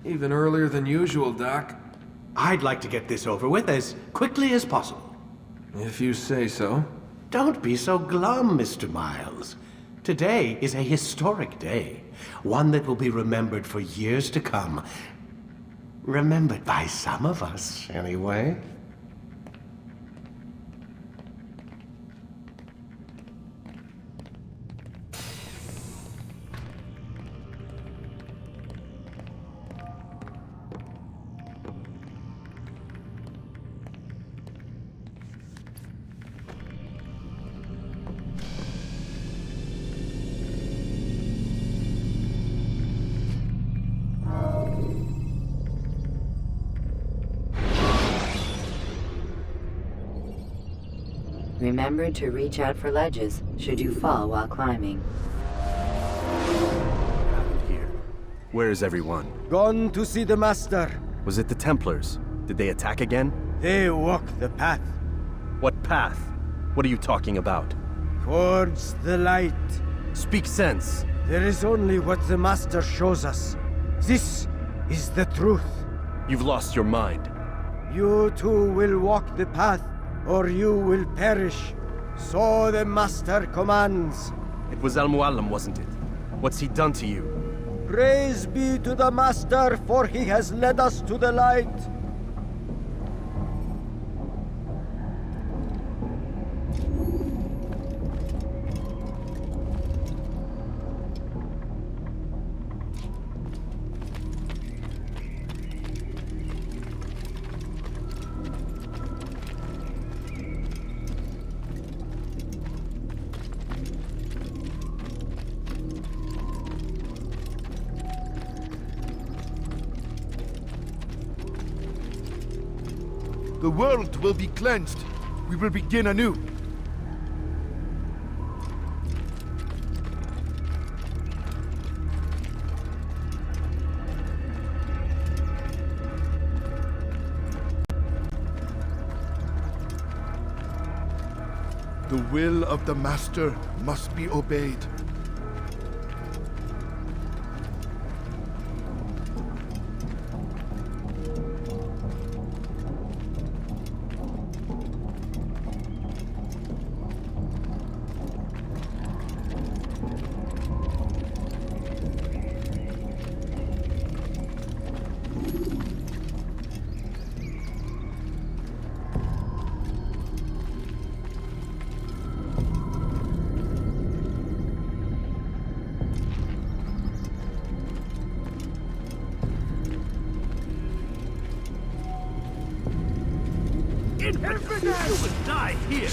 Even earlier than usual, Doc. I'd like to get this over with as quickly as possible. If you say so. Don't be so glum, Mr. Miles. Today is a historic day. One that will be remembered for years to come. Remembered by some of us, anyway. Remember to reach out for ledges should you fall while climbing. What happened here? Where is everyone? Gone to see the Master. Was it the Templars? Did they attack again? They walk the path. What path? What are you talking about? Towards the light. Speak sense. There is only what the Master shows us. This is the truth. You've lost your mind. You too will walk the path, or you will perish. So the Master commands. It was Mualim, wasn't it? What's he done to you? Praise be to the Master, for he has led us to the light. The world will be cleansed. We will begin anew. The will of the Master must be obeyed. You will die here!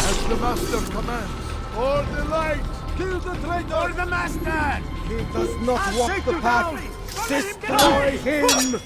As the Master commands, for the light! Kill the traitor! For the Master! He does not walk take the you path! down. Destroy him!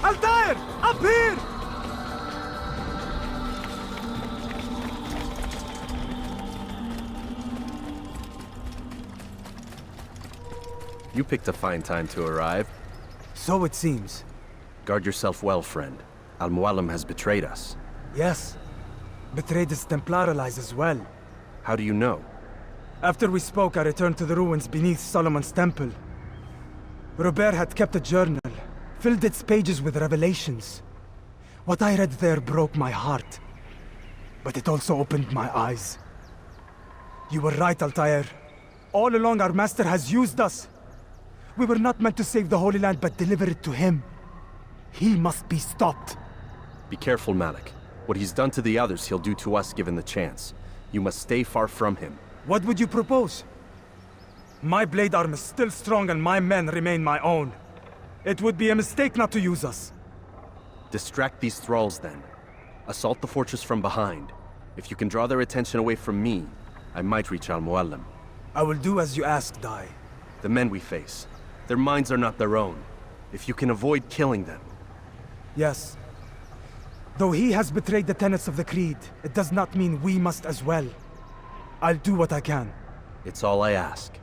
Altair! Up here! You picked a fine time to arrive. So it seems. Guard yourself well, friend. Mualim has betrayed us. Yes. Betrayed his Templar allies as well. How do you know? After we spoke, I returned to the ruins beneath Solomon's temple. Robert had kept a journal, filled its pages with revelations. What I read there broke my heart. But it also opened my eyes. You were right, Altair. All along our master has used us. We were not meant to save the Holy Land, but deliver it to him. He must be stopped. Be careful, Malik. What he's done to the others, he'll do to us given the chance. You must stay far from him. What would you propose? My blade arm is still strong and my men remain my own. It would be a mistake not to use us. Distract these thralls, then. Assault the fortress from behind. If you can draw their attention away from me, I might reach Mualim. I will do as you ask, Dai. The men we face, their minds are not their own. If you can avoid killing them. Yes. Though he has betrayed the tenets of the Creed, it does not mean we must as well. I'll do what I can. It's all I ask.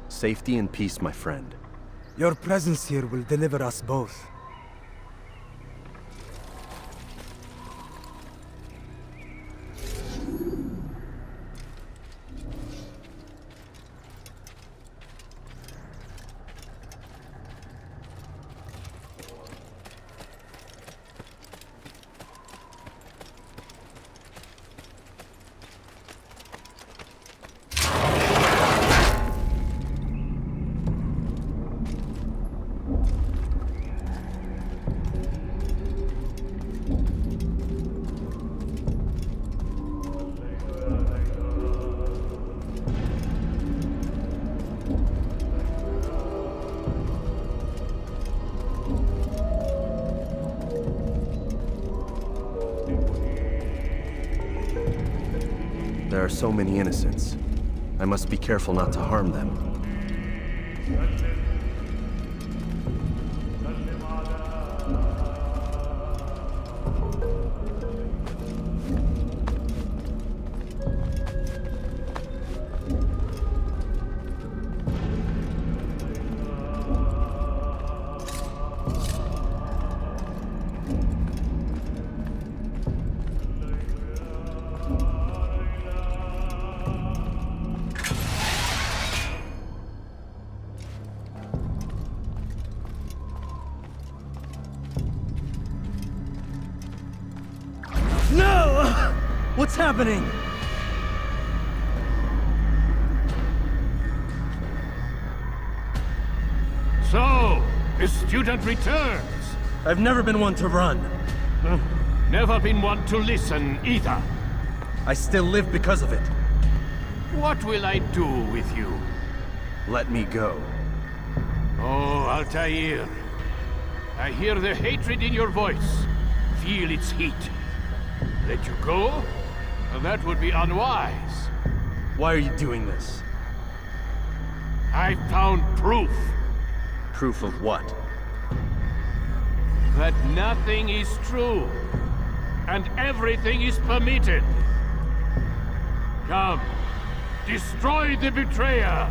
Safety and peace, my friend. Your presence here will deliver us both. There are so many innocents. I must be careful not to harm them. happening? So, the student returns. I've never been one to run. Never been one to listen, either. I still live because of it. What will I do with you? Let me go. Oh, Altair. I hear the hatred in your voice. Feel its heat. Let you go? That would be unwise. Why are you doing this? I found proof. Proof of what? That nothing is true. And everything is permitted. Come. Destroy the betrayer.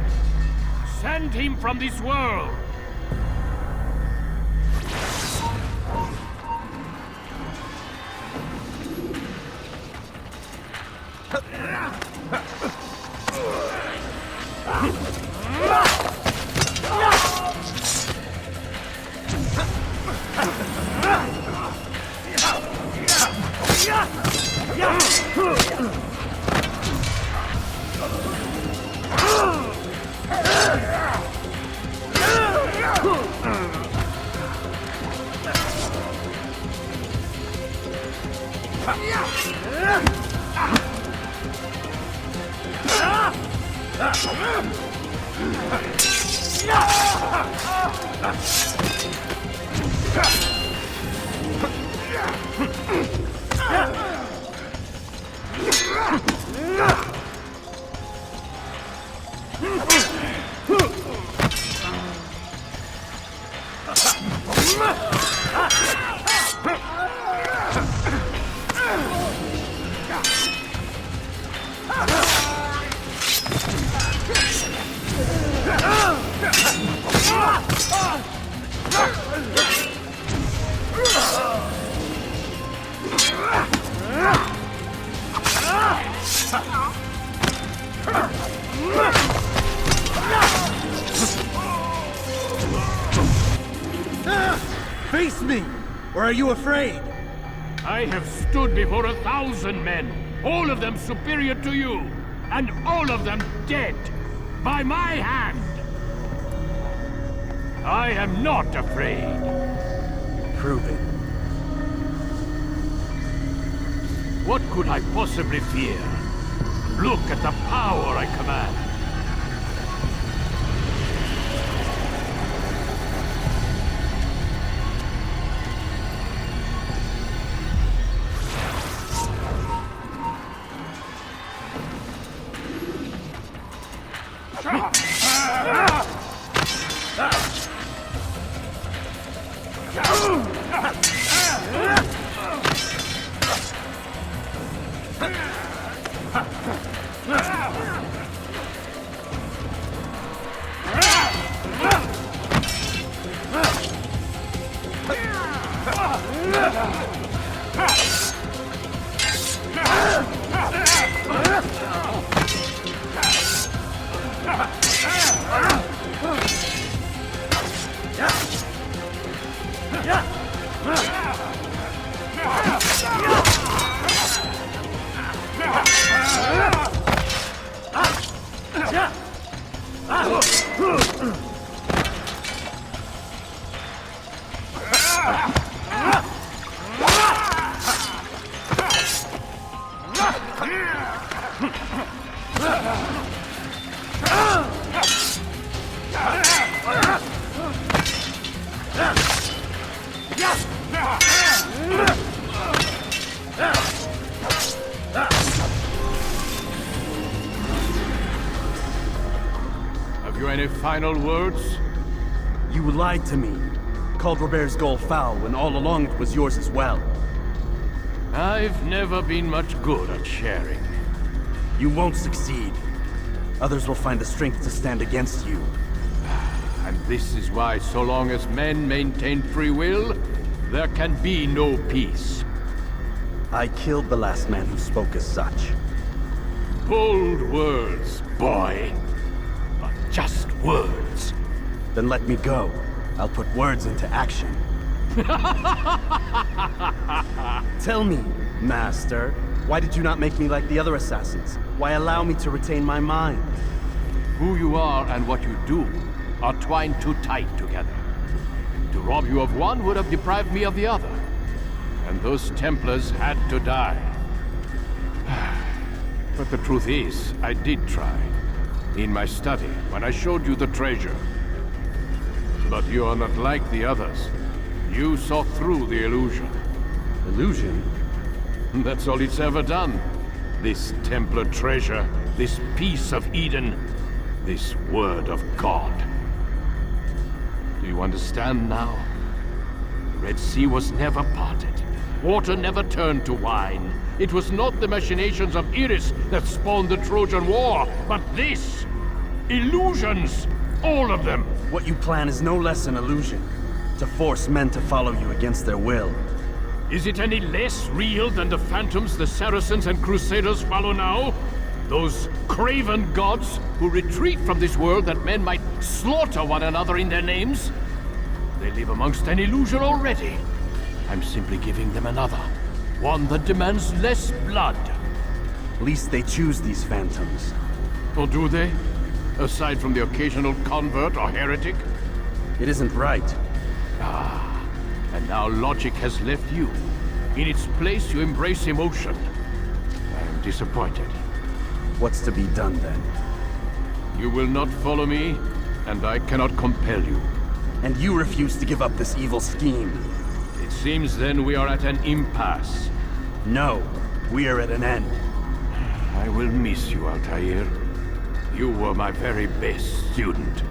Send him from this world. Face me! Or are you afraid? I have stood before 1,000 men, all of them superior to you, and all of them dead, by my hand. I am not afraid. Prove it. What could I possibly fear? Look at the power I command. Have you any final words? You lied to me. Called Robert's goal foul when all along it was yours as well. I've never been much good at sharing. You won't succeed. Others will find the strength to stand against you. And this is why, so long as men maintain free will, there can be no peace. I killed the last man who spoke as such. Bold words, boy. But just words. Then let me go. I'll put words into action. Tell me, Master, Why did you not make me like the other assassins? Why allow me to retain my mind? Who you are and what you do are twined too tight together. To rob you of one would have deprived me of the other. And those Templars had to die. But the truth is, I did try. In my study, when I showed you the treasure. But you are not like the others. You saw through the illusion. Illusion? That's all it's ever done. This Templar treasure, this piece of Eden, this word of God. Do you understand now? The Red Sea was never parted. Water never turned to wine. It was not the machinations of Iris that spawned the Trojan War, but this! Illusions! All of them! What you plan is no less an illusion. To force men to follow you against their will. Is it any less real than the phantoms the Saracens and Crusaders follow now? Those craven gods who retreat from this world that men might slaughter one another in their names? They live amongst an illusion already. I'm simply giving them another. One that demands less blood. At least they choose these phantoms. Or do they? Aside from the occasional convert or heretic? It isn't right. Ah, and now logic has left you. In its place, you embrace emotion. I am disappointed. What's to be done then? You will not follow me, and I cannot compel you. And you refuse to give up this evil scheme. It seems then we are at an impasse. No, we are at an end. I will miss you, Altair. You were my very best student.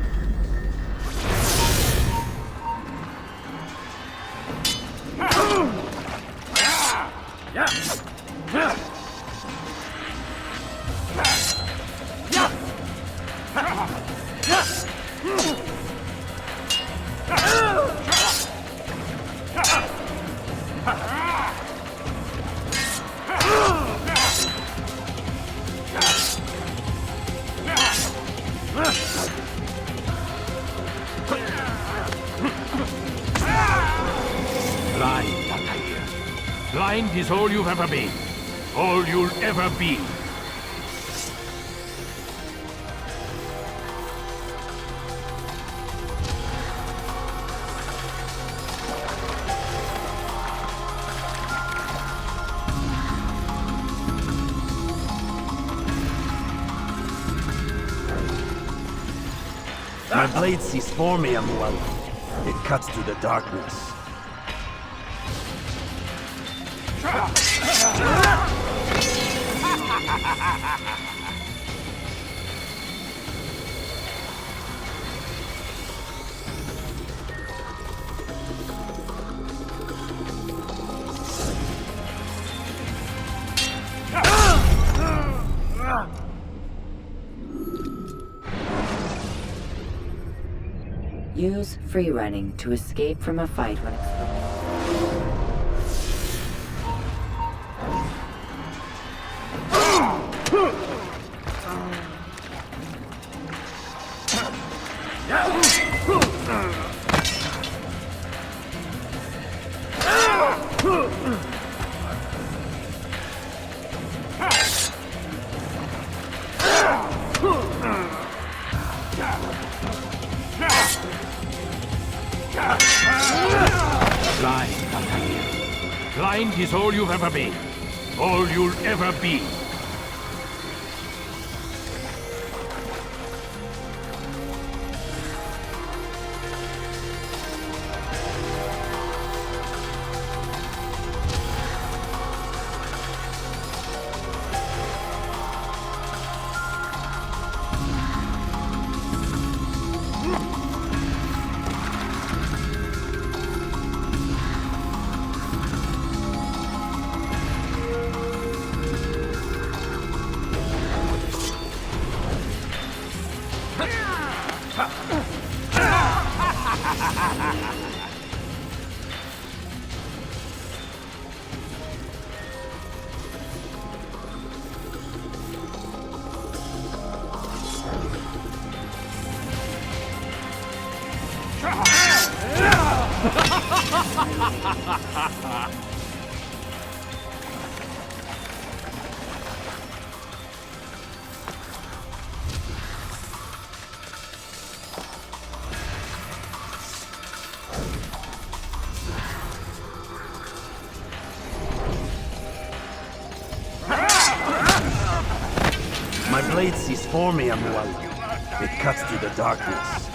Blind, Altair. Blind is all you've ever been. All you'll ever be. My blade sees for me, Mualim. It cuts through the darkness. Use free running to escape from a fight when Blind, Altair. Blind is all you've ever been. All you'll ever be. My blade sees for me, Mualim. It cuts through the darkness.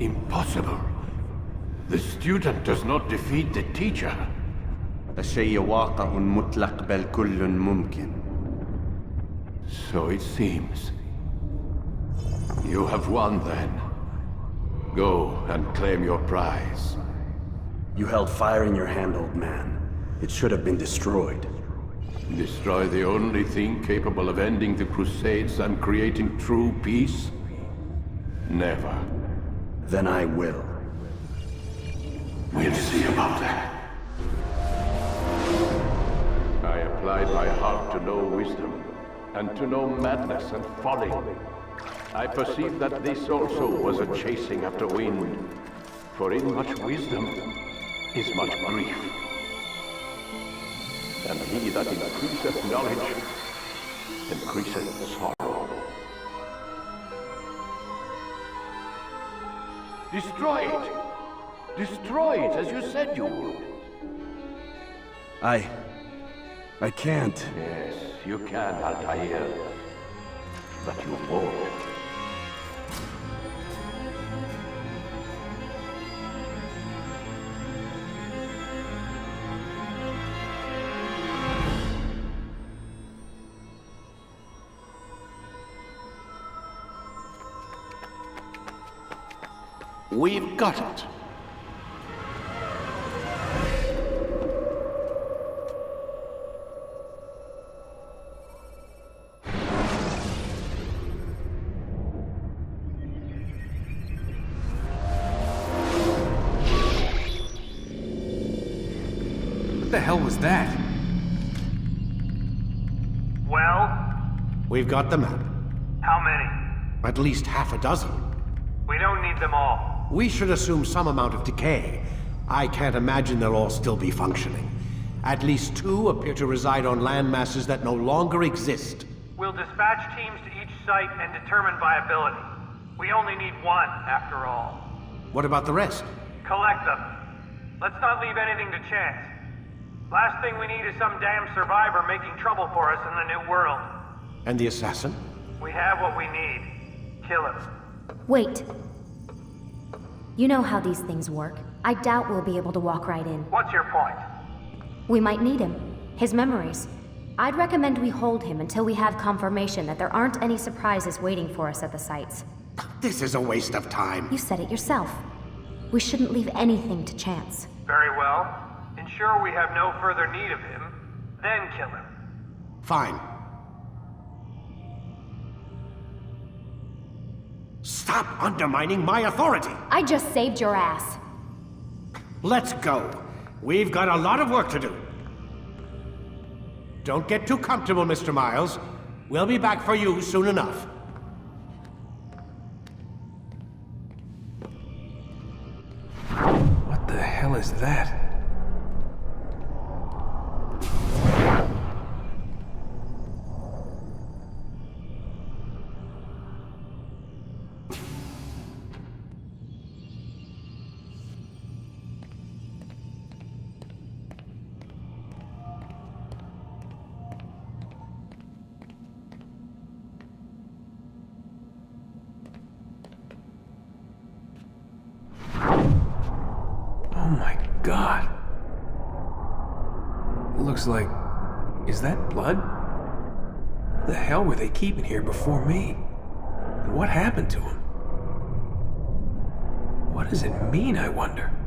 Impossible. The student does not defeat the teacher. الشيء واقع مطلق بل كل ممكن. So it seems. You have won then. Go and claim your prize. You held fire in your hand, old man. It should have been destroyed. Destroy the only thing capable of ending the Crusades and creating true peace? Never. Then I will. We'll see about that. I applied my heart to know wisdom, and to know madness and folly. I perceived that this also was a chasing after wind, for in much wisdom is much grief. And he that increaseth knowledge, increaseth sorrow. Destroy it! Destroy it, as you said you would. I can't. Yes, you can, Altair. But you won't. We've got it. What the hell was that? Well? We've got the map. How many? At least half a dozen. We don't need them all. We should assume some amount of decay. I can't imagine they'll all still be functioning. At least 2 appear to reside on land masses that no longer exist. We'll dispatch teams to each site and determine viability. We only need 1, after all. What about the rest? Collect them. Let's not leave anything to chance. Last thing we need is some damn survivor making trouble for us in the new world. And the assassin? We have what we need. Kill him. Wait. You know how these things work. I doubt we'll be able to walk right in. What's your point? We might need him. His memories. I'd recommend we hold him until we have confirmation that there aren't any surprises waiting for us at the sites. This is a waste of time. You said it yourself. We shouldn't leave anything to chance. Very well. Ensure we have no further need of him, then kill him. Fine. Stop undermining my authority! I just saved your ass. Let's go. We've got a lot of work to do. Don't get too comfortable, Mr. Miles. We'll be back for you soon enough. What the hell is that? Oh my God. Looks like... Is that blood? What the hell were they keeping here before me? And what happened to him? What does it mean, I wonder?